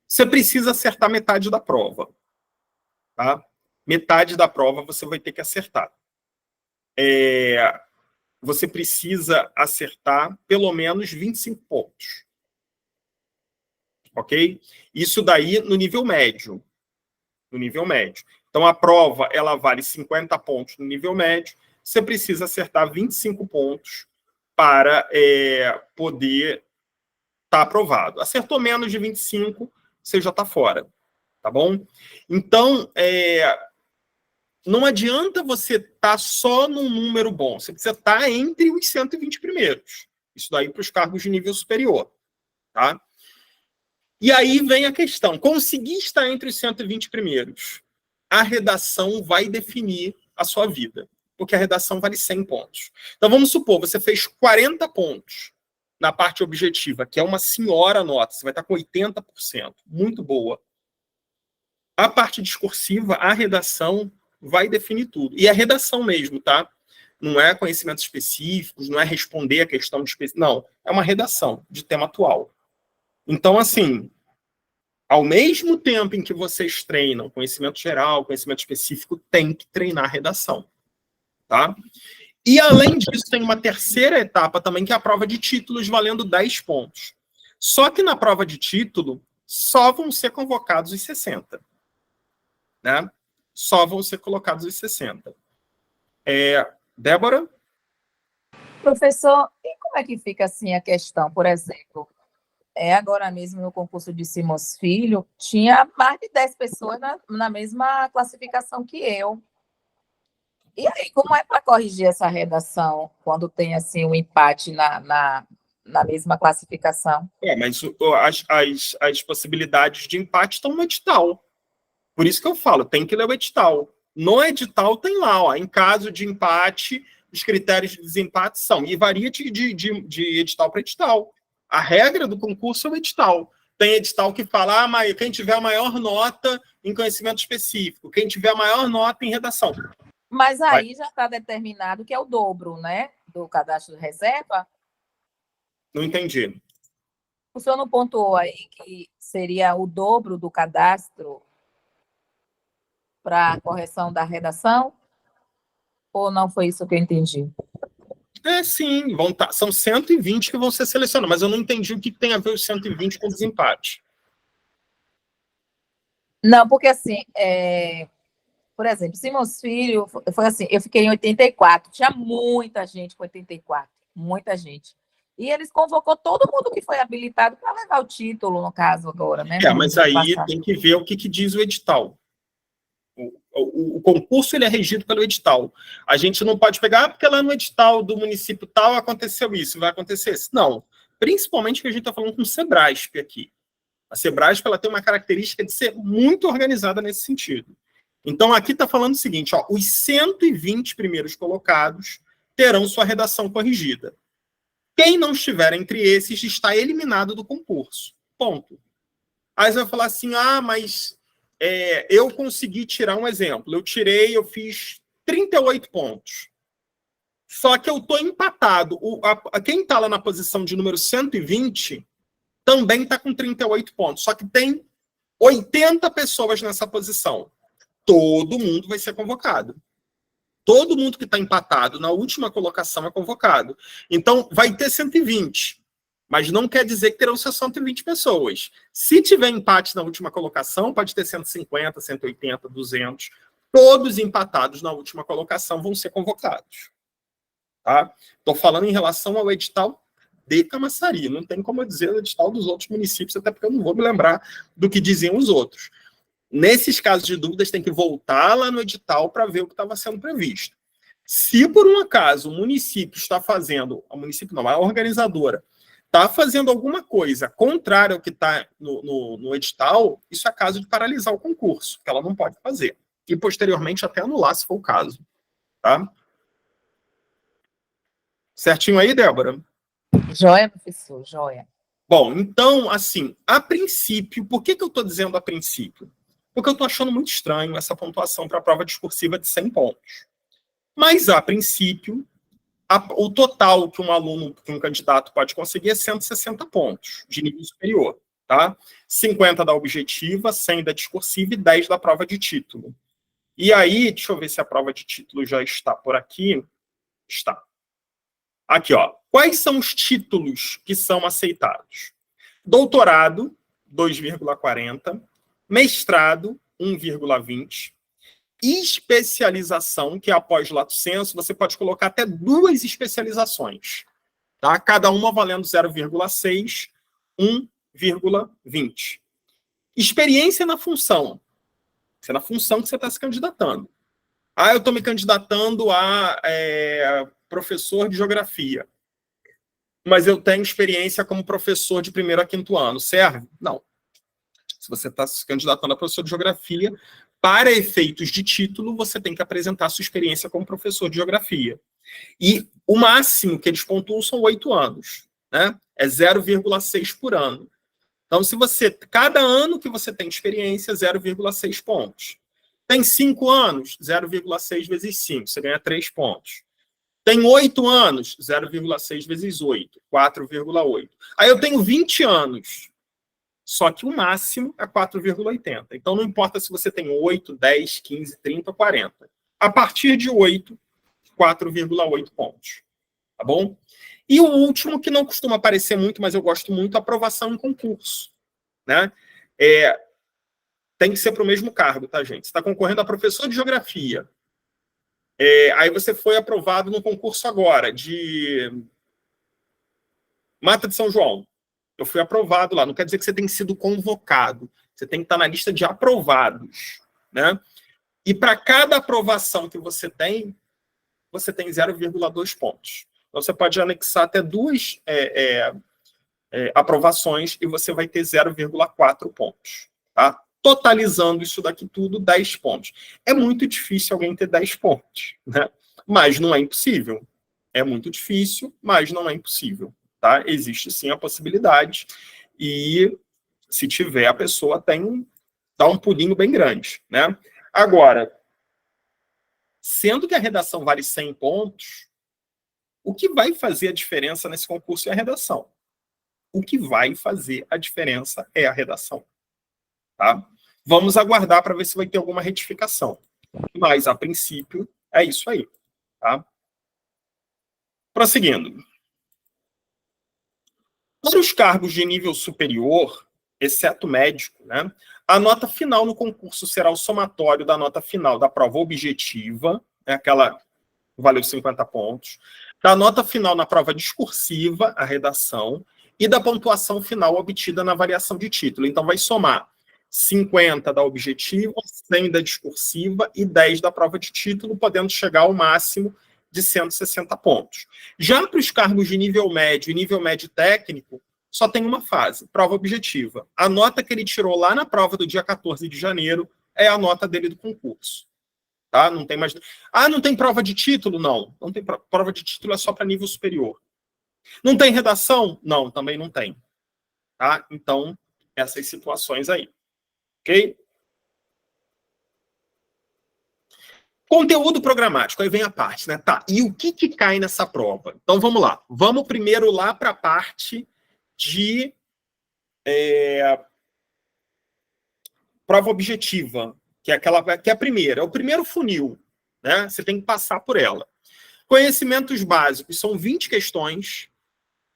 você precisa acertar metade da prova. Tá? Metade da prova você vai ter que acertar. Você precisa acertar pelo menos 25 pontos. Ok? Isso daí no nível médio. No nível médio. Então, a prova, ela vale 50 pontos no nível médio. Você precisa acertar 25 pontos para poder estar aprovado. Acertou menos de 25, você já está fora. Tá bom? Então, não adianta você estar só num número bom. Você precisa estar entre os 120 primeiros. Isso daí para os cargos de nível superior. Tá? E aí vem a questão. Conseguir estar entre os 120 primeiros, a redação vai definir a sua vida. Porque a redação vale 100 pontos. Então, vamos supor, você fez 40 pontos na parte objetiva, que é uma senhora nota. Você vai estar com 80%. Muito boa. A parte discursiva, a redação, vai definir tudo. E a redação mesmo, tá? Não é conhecimentos específicos, não é responder a questão de... Não, é uma redação de tema atual. Então, assim, ao mesmo tempo em que vocês treinam conhecimento geral, conhecimento específico, tem que treinar a redação. Tá? E, além disso, tem uma terceira etapa também, que é a prova de títulos, valendo 10 pontos. Só que na prova de título, só vão ser convocados os 60. Né? Só vão ser colocados os 60. Débora? Professor, e como é que fica assim a questão, por exemplo, agora mesmo no concurso de Simões Filho, tinha mais de 10 pessoas na mesma classificação que eu. E aí, como é para corrigir essa redação quando tem assim um empate na mesma classificação? Mas as possibilidades de empate estão no edital. Por isso que eu falo, tem que ler o edital. No edital tem lá, ó, em caso de empate, os critérios de desempate são, e varia de edital para edital. A regra do concurso é o edital. Tem edital que fala, mas quem tiver a maior nota em conhecimento específico, quem tiver a maior nota em redação. Mas aí já está determinado que é o dobro, né, do cadastro de reserva? Não entendi. O senhor não pontuou aí que seria o dobro do cadastro para a correção da redação? Ou não foi isso que eu entendi? Sim, são 120 que vão ser selecionados, mas eu não entendi o que tem a ver os 120 com desempate. Não, porque assim, por exemplo, Simões Filho, foi assim, eu fiquei em 84, tinha muita gente com 84, muita gente. E eles convocou todo mundo que foi habilitado para levar o título, no caso, agora, né? Mas aí tem que ver o que diz o edital. O concurso ele é regido pelo edital. A gente não pode pegar, porque lá no edital do município tal aconteceu isso, vai acontecer isso. Não. Principalmente que a gente está falando com o Sebrasp aqui. A Sebrasp ela tem uma característica de ser muito organizada nesse sentido. Então, aqui está falando o seguinte, ó, os 120 primeiros colocados terão sua redação corrigida. Quem não estiver entre esses está eliminado do concurso. Ponto. Aí você vai falar assim, mas eu consegui tirar um exemplo. Eu fiz 38 pontos. Só que eu estou empatado. Quem está lá na posição de número 120 também está com 38 pontos. Só que tem 80 pessoas nessa posição. Todo mundo vai ser convocado. Todo mundo que está empatado na última colocação é convocado. Então, vai ter 120. Mas não quer dizer que terão só 120 pessoas. Se tiver empate na última colocação, pode ter 150, 180, 200. Todos empatados na última colocação vão ser convocados. Tá? Estou falando em relação ao edital de Camaçari. Não tem como eu dizer o edital dos outros municípios, até porque eu não vou me lembrar do que diziam os outros. Nesses casos de dúvidas, tem que voltar lá no edital para ver o que estava sendo previsto. Se, por um acaso, o município está fazendo... O município não, a organizadora está fazendo alguma coisa contrária ao que está no edital, isso é caso de paralisar o concurso, que ela não pode fazer. E, posteriormente, até anular, se for o caso. Tá? Certinho aí, Débora? Joia, professor, joia. Bom, então, assim, a princípio, por que eu estou dizendo a princípio? Porque eu estou achando muito estranho essa pontuação para a prova discursiva de 100 pontos. Mas, a princípio, o total que um aluno, que um candidato pode conseguir é 160 pontos de nível superior. Tá? 50 da objetiva, 100 da discursiva e 10 da prova de título. E aí, deixa eu ver se a prova de título já está por aqui. Está. Aqui, ó. Quais são os títulos que são aceitados? Doutorado, 2,40. Mestrado, 1,20. Especialização, que é após lato sensu, você pode colocar até 2 especializações. Tá? Cada uma valendo 0,6, 1,20. Experiência na função. Isso é na função que você está se candidatando. Eu estou me candidatando a professor de geografia. Mas eu tenho experiência como professor de 1º a 5º ano. Serve? Não. Se você está se candidatando a professor de geografia, para efeitos de título, você tem que apresentar sua experiência como professor de geografia. E o máximo que eles pontuam são 8 anos. Né? É 0,6 por ano. Então, cada ano que você tem experiência, 0,6 pontos. Tem 5 anos, 0,6 vezes 5, você ganha 3 pontos. Tem 8 anos, 0,6 vezes 8, 4,8. Aí eu tenho 20 anos, só que o máximo é 4,80. Então não importa se você tem 8, 10, 15, 30 ou 40. A partir de 8, 4,8 pontos. Tá bom? E o último, que não costuma aparecer muito, mas eu gosto muito, aprovação em concurso. Né? Tem que ser para o mesmo cargo, tá, gente? Você está concorrendo a professor de geografia. Aí você foi aprovado no concurso agora, de Mata de São João. Eu fui aprovado lá. Não quer dizer que você tem sido convocado. Você tem que estar na lista de aprovados. Né? E para cada aprovação que você tem 0,2 pontos. Então, você pode anexar até 2 aprovações e você vai ter 0,4 pontos. Tá? Totalizando isso daqui tudo, 10 pontos. É muito difícil alguém ter 10 pontos, né? Mas não é impossível. É muito difícil, mas não é impossível. Tá? Existe sim a possibilidade. E se tiver, a pessoa dá um pulinho bem grande. Né? Agora, sendo que a redação vale 100 pontos, o que vai fazer a diferença nesse concurso é a redação. O que vai fazer a diferença é a redação. Tá? Vamos aguardar para ver se vai ter alguma retificação. Mas, a princípio, é isso aí. Tá? Prosseguindo. Para os cargos de nível superior, exceto médico, né, a nota final no concurso será o somatório da nota final da prova objetiva, né, aquela valeu 50 pontos, da nota final na prova discursiva, a redação, e da pontuação final obtida na avaliação de título. Então, vai somar 50 da objetiva, 100 da discursiva e 10 da prova de título, podendo chegar ao máximo de 160 pontos. Já para os cargos de nível médio e nível médio técnico, só tem uma fase, prova objetiva. A nota que ele tirou lá na prova do dia 14 de janeiro é a nota dele do concurso. Tá? Não tem mais... não tem prova de título? Não. Não tem prova de título, é só para nível superior. Não tem redação? Não, também não tem. Tá? Então, essas situações aí. Ok? Conteúdo programático, aí vem a parte, né? Tá, e o que cai nessa prova? Então, vamos lá. Vamos primeiro lá para a parte de prova objetiva, que é a primeira, é o primeiro funil, né? Você tem que passar por ela. Conhecimentos básicos são 20 questões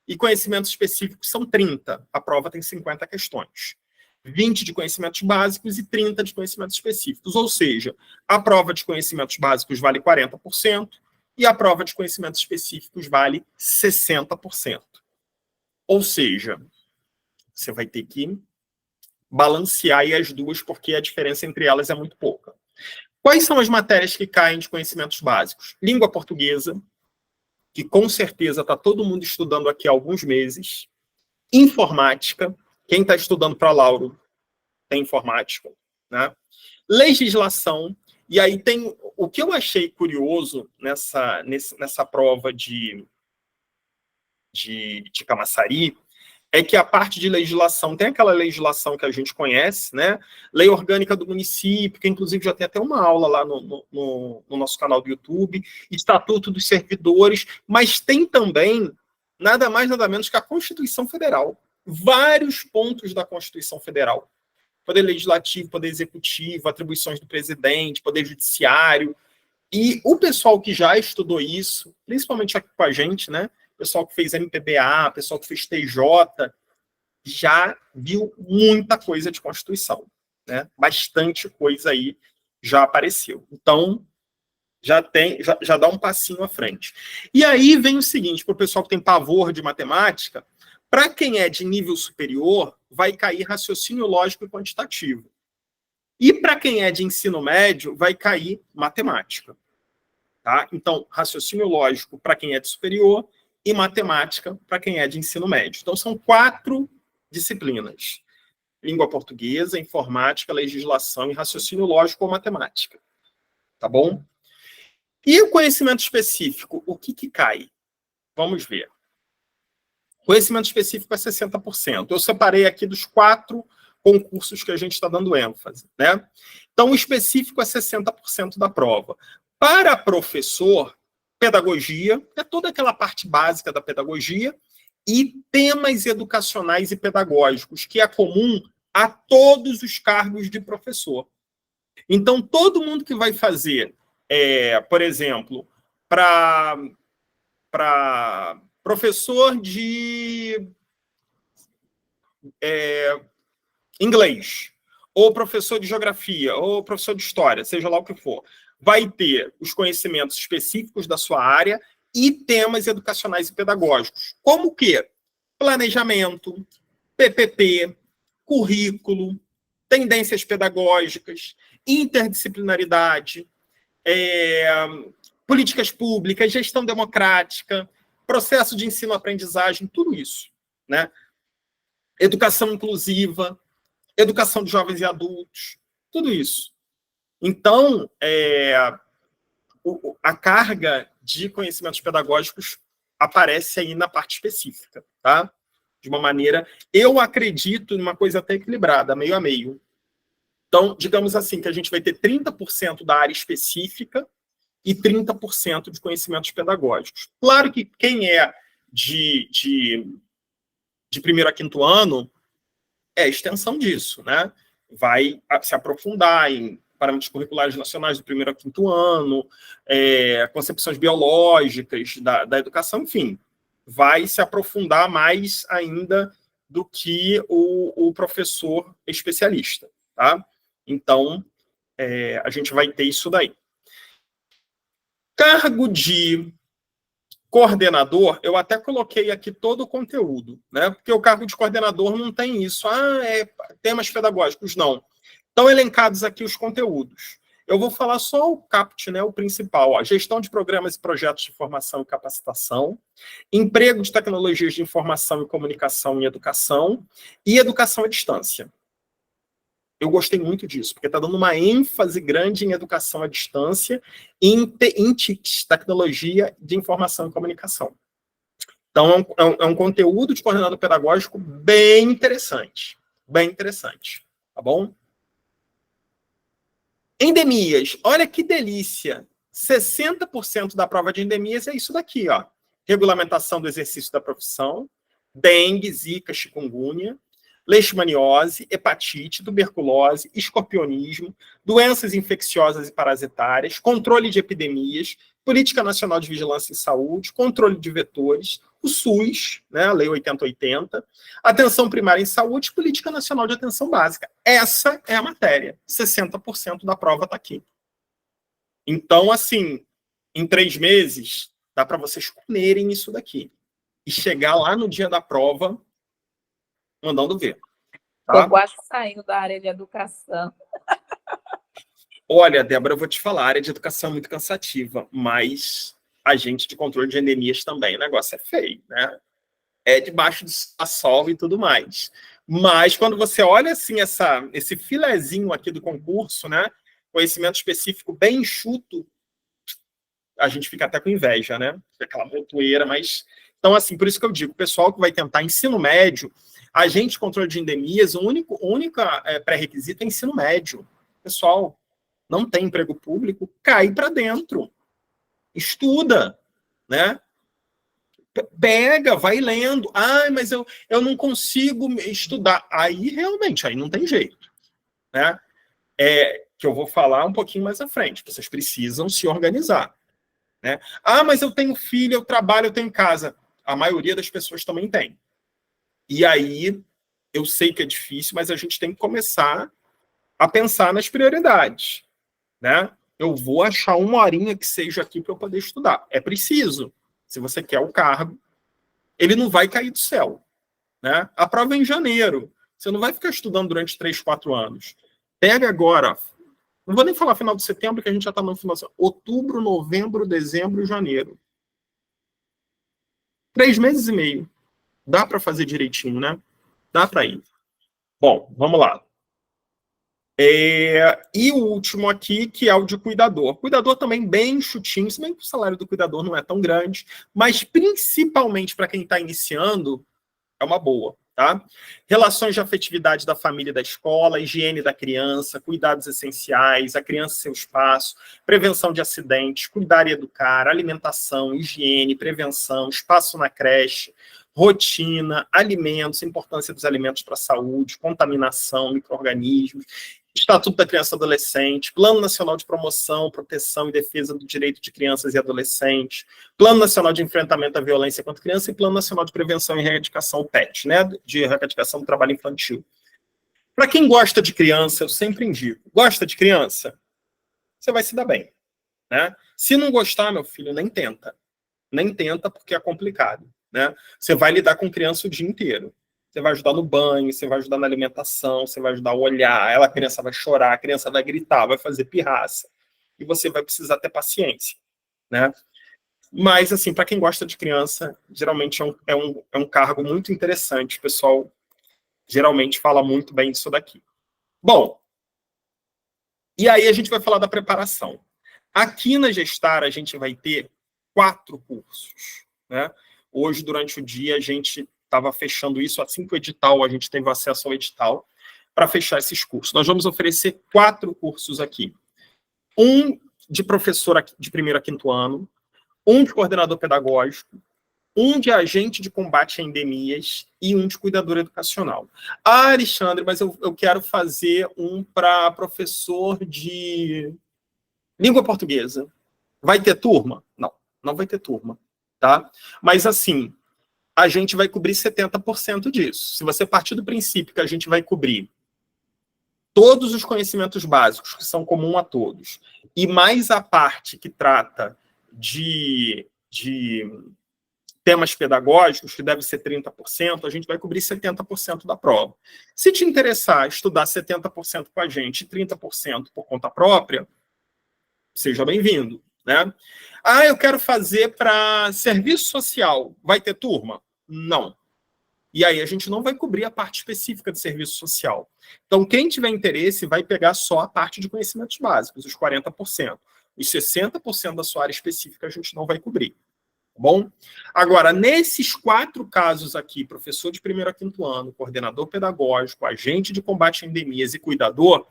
e conhecimentos específicos são 30. A prova tem 50 questões. 20 de conhecimentos básicos e 30 de conhecimentos específicos. Ou seja, a prova de conhecimentos básicos vale 40% e a prova de conhecimentos específicos vale 60%. Ou seja, você vai ter que balancear aí as duas, porque a diferença entre elas é muito pouca. Quais são as matérias que caem de conhecimentos básicos? Língua portuguesa, que com certeza está todo mundo estudando aqui há alguns meses. Informática, quem está estudando para Lauro tem informática, né? Legislação, e aí tem o que eu achei curioso nessa prova de Camaçari, é que a parte de legislação, tem aquela legislação que a gente conhece, né? Lei orgânica do município, que inclusive já tem até uma aula lá no nosso canal do YouTube, Estatuto dos Servidores, mas tem também nada mais, nada menos que a Constituição Federal. Vários pontos da Constituição Federal. Poder legislativo, poder executivo, atribuições do presidente, poder judiciário. E o pessoal que já estudou isso, principalmente aqui com a gente, né? Pessoal que fez MPBA, pessoal que fez TJ, já viu muita coisa de Constituição, né? Bastante coisa aí já apareceu. Então, já dá um passinho à frente. E aí vem o seguinte, para o pessoal que tem pavor de matemática, para quem é de nível superior, vai cair raciocínio lógico e quantitativo. E para quem é de ensino médio, vai cair matemática. Tá? Então, raciocínio lógico para quem é de superior e matemática para quem é de ensino médio. Então, são 4 disciplinas. Língua portuguesa, informática, legislação e raciocínio lógico ou matemática. Tá bom? E o conhecimento específico, o que cai? Vamos ver. Conhecimento específico é 60%. Eu separei aqui dos 4 concursos que a gente está dando ênfase, né? Então, o específico é 60% da prova. Para professor, pedagogia, é toda aquela parte básica da pedagogia, e temas educacionais e pedagógicos, que é comum a todos os cargos de professor. Então, todo mundo que vai fazer, por exemplo, para professor de inglês, ou professor de geografia, ou professor de história, seja lá o que for, vai ter os conhecimentos específicos da sua área e temas educacionais e pedagógicos. Como o quê? Planejamento, PPP, currículo, tendências pedagógicas, interdisciplinaridade, políticas públicas, gestão democrática, processo de ensino-aprendizagem, tudo isso, né? Educação inclusiva, educação de jovens e adultos, tudo isso. Então, a carga de conhecimentos pedagógicos aparece aí na parte específica, tá? De uma maneira, eu acredito numa coisa até equilibrada, meio a meio. Então, digamos assim, que a gente vai ter 30% da área específica e 30% de conhecimentos pedagógicos. Claro que quem é de primeiro a quinto ano é a extensão disso, né? Vai se aprofundar em parâmetros curriculares nacionais do primeiro a quinto ano, concepções biológicas da educação, enfim, vai se aprofundar mais ainda do que o professor especialista, tá? Então, a gente vai ter isso daí. Cargo de coordenador, eu até coloquei aqui todo o conteúdo, né? Porque o cargo de coordenador não tem isso. Temas pedagógicos, não. Estão elencados aqui os conteúdos. Eu vou falar só o CAPT, né? O principal. Ó, gestão de programas e projetos de formação e capacitação, emprego de tecnologias de informação e comunicação em educação e educação à distância. Eu gostei muito disso, porque está dando uma ênfase grande em educação à distância e em TICs, tecnologia de informação e comunicação. Então, é um conteúdo de coordenador pedagógico bem interessante. Bem interessante. Tá bom? Endemias. Olha que delícia. 60% da prova de endemias é isso daqui, ó. Regulamentação do exercício da profissão, dengue, zika, chikungunya, leishmaniose, hepatite, tuberculose, escorpionismo, doenças infecciosas e parasitárias, controle de epidemias, Política Nacional de Vigilância em Saúde, controle de vetores, o SUS, né, a Lei 8080, atenção primária em saúde, Política Nacional de Atenção Básica. Essa é a matéria. 60% da prova está aqui. Então, assim, em 3 meses, dá para vocês comerem isso daqui. E chegar lá no dia da prova mandando ver. Tá? Estou quase saindo da área de educação. Olha, Débora, eu vou te falar, a área de educação é muito cansativa, mas agente de controle de endemias também, o negócio é feio, né? É debaixo do sol e tudo mais. Mas quando você olha assim esse filezinho aqui do concurso, né? Conhecimento específico bem enxuto, a gente fica até com inveja, né? Aquela montoeira, mas... Então, assim, por isso que eu digo, o pessoal que vai tentar ensino médio, agente de controle de endemias, o único pré-requisito é ensino médio. Pessoal, não tem emprego público, cai para dentro. Estuda, né? Pega, vai lendo. Mas eu não consigo estudar. Aí, realmente, aí não tem jeito. Né? Que eu vou falar um pouquinho mais à frente. Vocês precisam se organizar. Né? Mas eu tenho filho, eu trabalho, eu tenho casa. A maioria das pessoas também tem. E aí, eu sei que é difícil, mas a gente tem que começar a pensar nas prioridades. Né? Eu vou achar uma horinha que seja aqui para eu poder estudar. É preciso. Se você quer o cargo, ele não vai cair do céu. Né? A prova é em janeiro. Você não vai ficar estudando durante 3, 4 anos. Pega agora. Não vou nem falar final de setembro, que a gente já está no final de outubro, novembro, dezembro e janeiro. 3 meses e meio. Dá para fazer direitinho, né? Dá para ir. Bom, vamos lá. E o último aqui, que é o de cuidador. Cuidador também bem chutinho, se bem que o salário do cuidador não é tão grande, mas principalmente para quem está iniciando, é uma boa, tá? Relações de afetividade da família e da escola, higiene da criança, cuidados essenciais, a criança e seu espaço, prevenção de acidentes, cuidar e educar, alimentação, higiene, prevenção, espaço na creche, rotina, alimentos, importância dos alimentos para a saúde, contaminação, micro-organismos, Estatuto da Criança e Adolescente, Plano Nacional de Promoção, Proteção e Defesa do Direito de Crianças e Adolescentes, Plano Nacional de Enfrentamento à Violência contra Criança e Plano Nacional de Prevenção e Erradicação PET, né, de erradicação do trabalho infantil. Para quem gosta de criança, eu sempre indico, gosta de criança? Você vai se dar bem. Né? Se não gostar, meu filho, nem tenta. Nem tenta porque é complicado. Né? Você vai lidar com criança o dia inteiro. Você vai ajudar no banho, você vai ajudar na alimentação, você vai ajudar a olhar, a criança vai chorar, a criança vai gritar, vai fazer pirraça. E você vai precisar ter paciência. Né? Mas, assim, para quem gosta de criança, geralmente é um cargo muito interessante. O pessoal geralmente fala muito bem disso daqui. Bom, e aí a gente vai falar da preparação. Aqui na Gestar, a gente vai ter 4 cursos. Né? Hoje, durante o dia, a gente estava fechando isso, assim que o edital, a gente teve acesso ao edital, para fechar esses cursos. Nós vamos oferecer 4 cursos aqui. Um de professor de 1º a 5º ano, um de coordenador pedagógico, um de agente de combate a endemias e um de cuidador educacional. Alexandre, mas eu quero fazer um para professor de língua portuguesa. Vai ter turma? Não, não vai ter turma. Tá? Mas, assim, a gente vai cobrir 70% disso. Se você partir do princípio que a gente vai cobrir todos os conhecimentos básicos, que são comuns a todos, e mais a parte que trata de temas pedagógicos, que deve ser 30%, a gente vai cobrir 70% da prova. Se te interessar estudar 70% com a gente e 30% por conta própria, seja bem-vindo, né? Ah, eu quero fazer para serviço social. Vai ter turma? Não. E aí a gente não vai cobrir a parte específica de serviço social. Então, quem tiver interesse vai pegar só a parte de conhecimentos básicos, os 40%. Os 60% da sua área específica a gente não vai cobrir. Bom? Agora, nesses 4 casos aqui, professor de 1º a 5º ano, coordenador pedagógico, agente de combate a endemias e cuidador,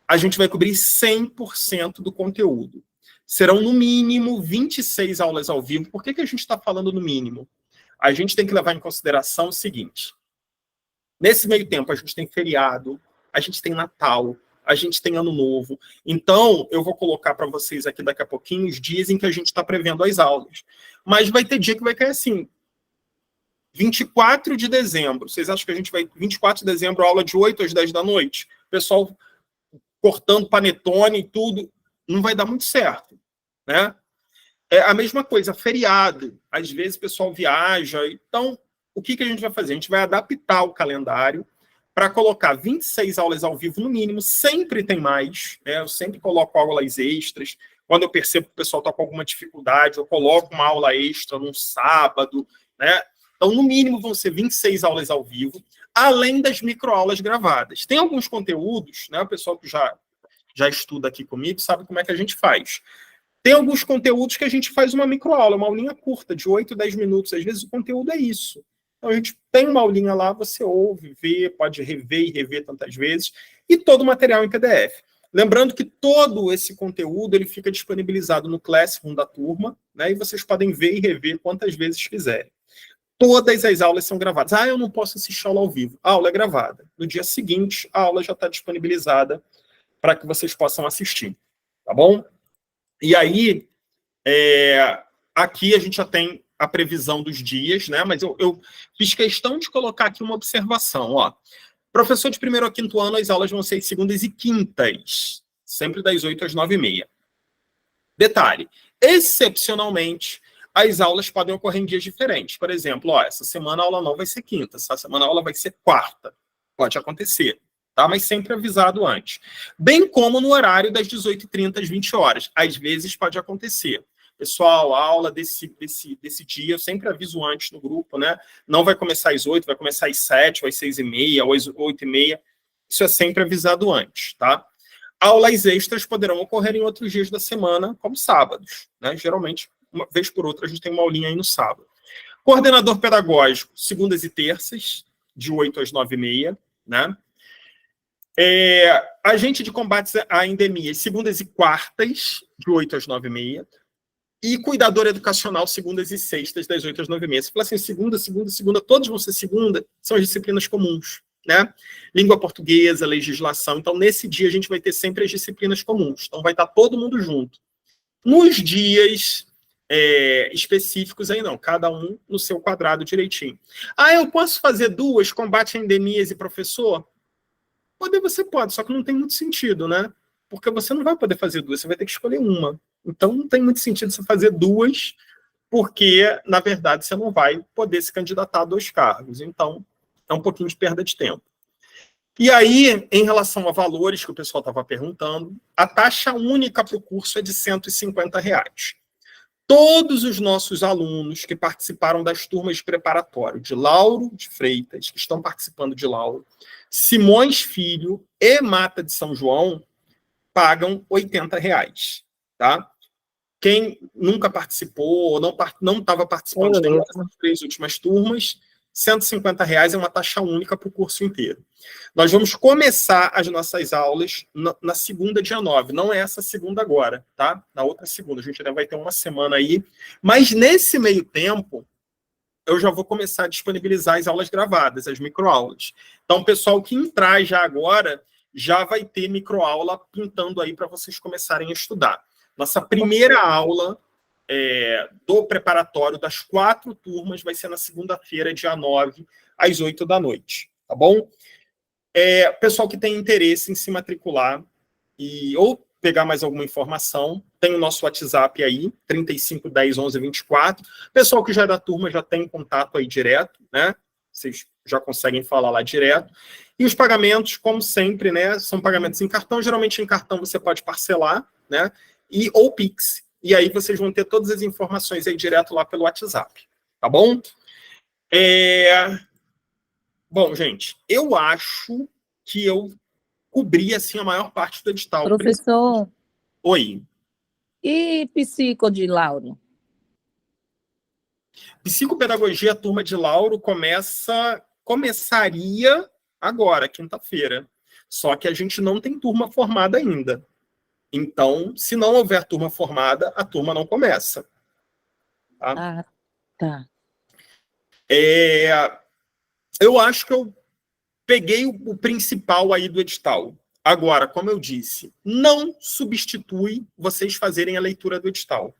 a gente vai cobrir 100% do conteúdo. Serão, no mínimo, 26 aulas ao vivo. Por que a gente está falando no mínimo? A gente tem que levar em consideração o seguinte. Nesse meio tempo, a gente tem feriado, a gente tem Natal, a gente tem Ano Novo. Então, eu vou colocar para vocês aqui daqui a pouquinho os dias em que a gente está prevendo as aulas. Mas vai ter dia que vai cair assim. 24 de dezembro. Vocês acham que a gente vai... 24 de dezembro, aula de 8 às 10 da noite? O pessoal cortando panetone e tudo. Não vai dar muito certo, né? É a mesma coisa, feriado. Às vezes o pessoal viaja. Então, o que a gente vai fazer? A gente vai adaptar o calendário para colocar 26 aulas ao vivo no mínimo. Sempre tem mais, né? Eu sempre coloco aulas extras. Quando eu percebo que o pessoal está com alguma dificuldade, eu coloco uma aula extra num sábado, né? Então, no mínimo, vão ser 26 aulas ao vivo, além das microaulas gravadas. Tem alguns conteúdos, né? O pessoal que já estuda aqui comigo sabe como é que a gente faz. Tem alguns conteúdos que a gente faz uma microaula, uma aulinha curta, de 8, 10 minutos. Às vezes o conteúdo é isso. Então, a gente tem uma aulinha lá, você ouve, vê, pode rever e rever tantas vezes, e todo o material em PDF. Lembrando que todo esse conteúdo ele fica disponibilizado no Classroom da turma, né, e vocês podem ver e rever quantas vezes quiserem. Todas as aulas são gravadas. Ah, eu não posso assistir aula ao vivo. A aula é gravada. No dia seguinte, a aula já está disponibilizada para que vocês possam assistir. Tá bom? E aí, aqui a gente já tem a previsão dos dias, né? Mas eu fiz questão de colocar aqui uma observação. Ó. Professor de 1º a 5º ano, as aulas vão ser segundas e quintas, sempre das 8 às 9h30. Detalhe, excepcionalmente, as aulas podem ocorrer em dias diferentes. Por exemplo, ó, essa semana a aula não vai ser quinta, essa semana a aula vai ser quarta. Pode acontecer. Tá? Mas sempre avisado antes. Bem como no horário das 18h30 às 20 horas. Às vezes pode acontecer. Pessoal, a aula desse dia, eu sempre aviso antes no grupo, né? Não vai começar às 8, vai começar às 7, ou às 6h30, ou às 8h30. Isso é sempre avisado antes, tá? Aulas extras poderão ocorrer em outros dias da semana, como sábados, né? Geralmente, uma vez por outra, a gente tem uma aulinha aí no sábado. Coordenador pedagógico, segundas e terças, de 8 às 9h30, né? Agente de combate a endemias, segundas e quartas, de 8 às 9h30. E cuidador educacional, segundas e sextas, das 8 às 9h30. Você fala assim, segunda, todos vão ser segunda, são as disciplinas comuns, né? Língua portuguesa, legislação. Então, nesse dia, a gente vai ter sempre as disciplinas comuns. Então, vai estar todo mundo junto. Nos dias específicos, aí não, cada um no seu quadrado direitinho. Ah, eu posso fazer 2, combate a endemias e professor? Poder você pode, só que não tem muito sentido, né? Porque você não vai poder fazer 2, você vai ter que escolher uma. Então, não tem muito sentido você fazer 2, porque, na verdade, você não vai poder se candidatar a 2 cargos. Então, é um pouquinho de perda de tempo. E aí, em relação a valores que o pessoal estava perguntando, a taxa única para o curso é de R$150. Todos os nossos alunos que participaram das turmas de preparatório de Lauro de Freitas, que estão participando de Lauro, Simões Filho e Mata de São João, pagam R$80, tá? Quem nunca participou ou não estava participando de nenhuma das 3 últimas turmas, R$150 é uma taxa única para o curso inteiro. Nós vamos começar as nossas aulas na segunda, dia 9. Não é essa segunda agora, tá? Na outra segunda. A gente ainda vai ter uma semana aí. Mas nesse meio tempo, eu já vou começar a disponibilizar as aulas gravadas, as microaulas. Então, o pessoal que entrar já agora, já vai ter microaula pintando aí para vocês começarem a estudar. Nossa primeira aula do preparatório das 4 turmas vai ser na segunda-feira, dia 9, às 8 da noite. Tá bom? Pessoal que tem interesse em se matricular, ou pegar mais alguma informação, tem o nosso WhatsApp aí, 35 10 11 24. Pessoal que já é da turma já tem contato aí direto, né? Vocês já conseguem falar lá direto. E os pagamentos, como sempre, né? São pagamentos em cartão. Geralmente em cartão você pode parcelar, né? Ou Pix. E aí vocês vão ter todas as informações aí direto lá pelo WhatsApp. Tá bom? Bom, gente, eu acho que eu cobri, assim, a maior parte do edital. Professor, Oi. e psico de Lauro? Psicopedagogia, a turma de Lauro começaria agora, quinta-feira. Só que a gente não tem turma formada ainda. Então, se não houver turma formada, a turma não começa. Tá? Ah, tá. Eu acho que eu peguei o principal aí do edital. Agora, como eu disse, não substitui vocês fazerem a leitura do edital.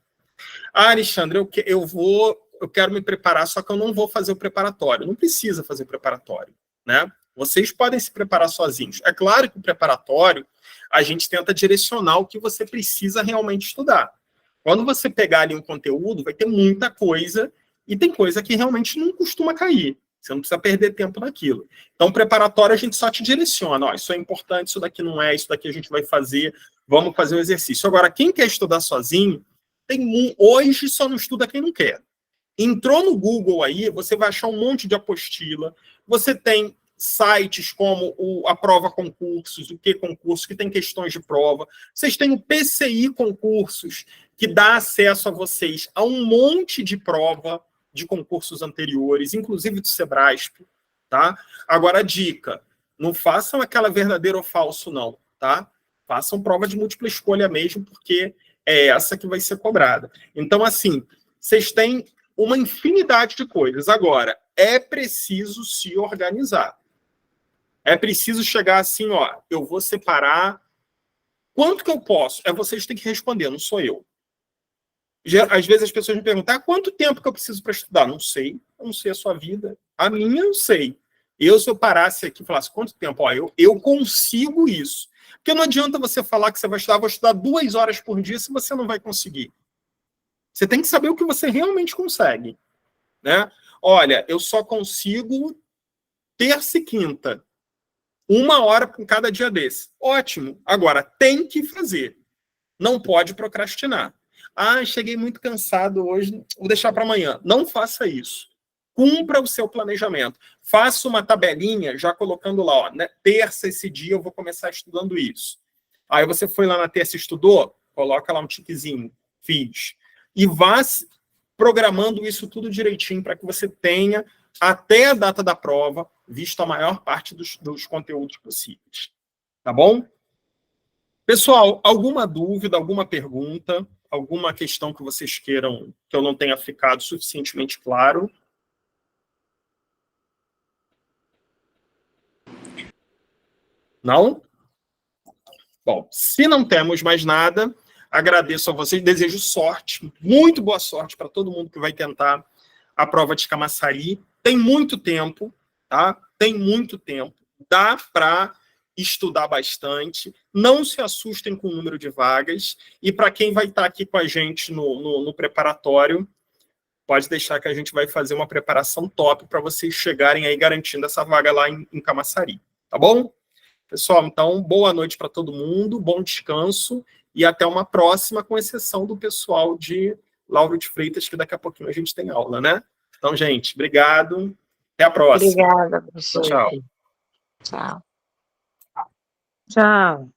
Ah, Alexandre, eu quero me preparar, só que eu não vou fazer o preparatório. Não precisa fazer o preparatório, né? Vocês podem se preparar sozinhos. É claro que o preparatório, a gente tenta direcionar o que você precisa realmente estudar. Quando você pegar ali um conteúdo, vai ter muita coisa, e tem coisa que realmente não costuma cair. Você não precisa perder tempo naquilo. Então, o preparatório, a gente só te direciona. Ó, isso é importante, isso daqui não é, isso daqui a gente vai fazer, vamos fazer o exercício. Agora, quem quer estudar sozinho, hoje só não estuda quem não quer. Entrou no Google aí, você vai achar um monte de apostila, você tem sites como a Prova Concursos, o Que Concurso, que tem questões de prova, vocês têm o PCI Concursos, que dá acesso a vocês a um monte de prova de concursos anteriores, inclusive do Sebrasp, tá? Agora, a dica, não façam aquela verdadeiro ou falso, não, tá? Façam prova de múltipla escolha mesmo, porque é essa que vai ser cobrada. Então, assim, vocês têm uma infinidade de coisas. Agora, é preciso se organizar. É preciso chegar assim, ó, eu vou separar. Quanto que eu posso? Vocês têm que responder, não sou eu. Às vezes as pessoas me perguntam, quanto tempo que eu preciso para estudar? Não sei, eu não sei a sua vida. A minha eu sei. Se eu parasse aqui e falasse, quanto tempo? Ó, eu consigo isso. Porque não adianta você falar que você vai estudar, vou estudar 2 horas por dia, se você não vai conseguir. Você tem que saber o que você realmente consegue. Né? Olha, eu só consigo terça e quinta. 1 hora por cada dia desse. Ótimo. Agora, tem que fazer. Não pode procrastinar. Cheguei muito cansado hoje, vou deixar para amanhã. Não faça isso. Cumpra o seu planejamento. Faça uma tabelinha, já colocando lá, ó, né? Terça, esse dia, eu vou começar estudando isso. Aí você foi lá na terça e estudou, coloca lá um tiquezinho, fiz. E vá programando isso tudo direitinho para que você tenha, até a data da prova, visto a maior parte dos conteúdos possíveis. Tá bom? Pessoal, alguma dúvida, alguma pergunta, alguma questão que vocês queiram que eu não tenha ficado suficientemente claro? Não? Bom, se não temos mais nada, agradeço a vocês, desejo sorte, muito boa sorte para todo mundo que vai tentar a prova de Camaçari. Tem muito tempo, tá? Tem muito tempo. Dá para estudar bastante. Não se assustem com o número de vagas. E para quem vai estar aqui com a gente no preparatório, pode deixar que a gente vai fazer uma preparação top para vocês chegarem aí garantindo essa vaga lá em Camaçari. Tá bom? Pessoal, então, boa noite para todo mundo, bom descanso e até uma próxima, com exceção do pessoal de Lauro de Freitas, que daqui a pouquinho a gente tem aula, né? Então, gente, obrigado. Até a próxima. Obrigada, professor. Tchau. Tchau. Tchau.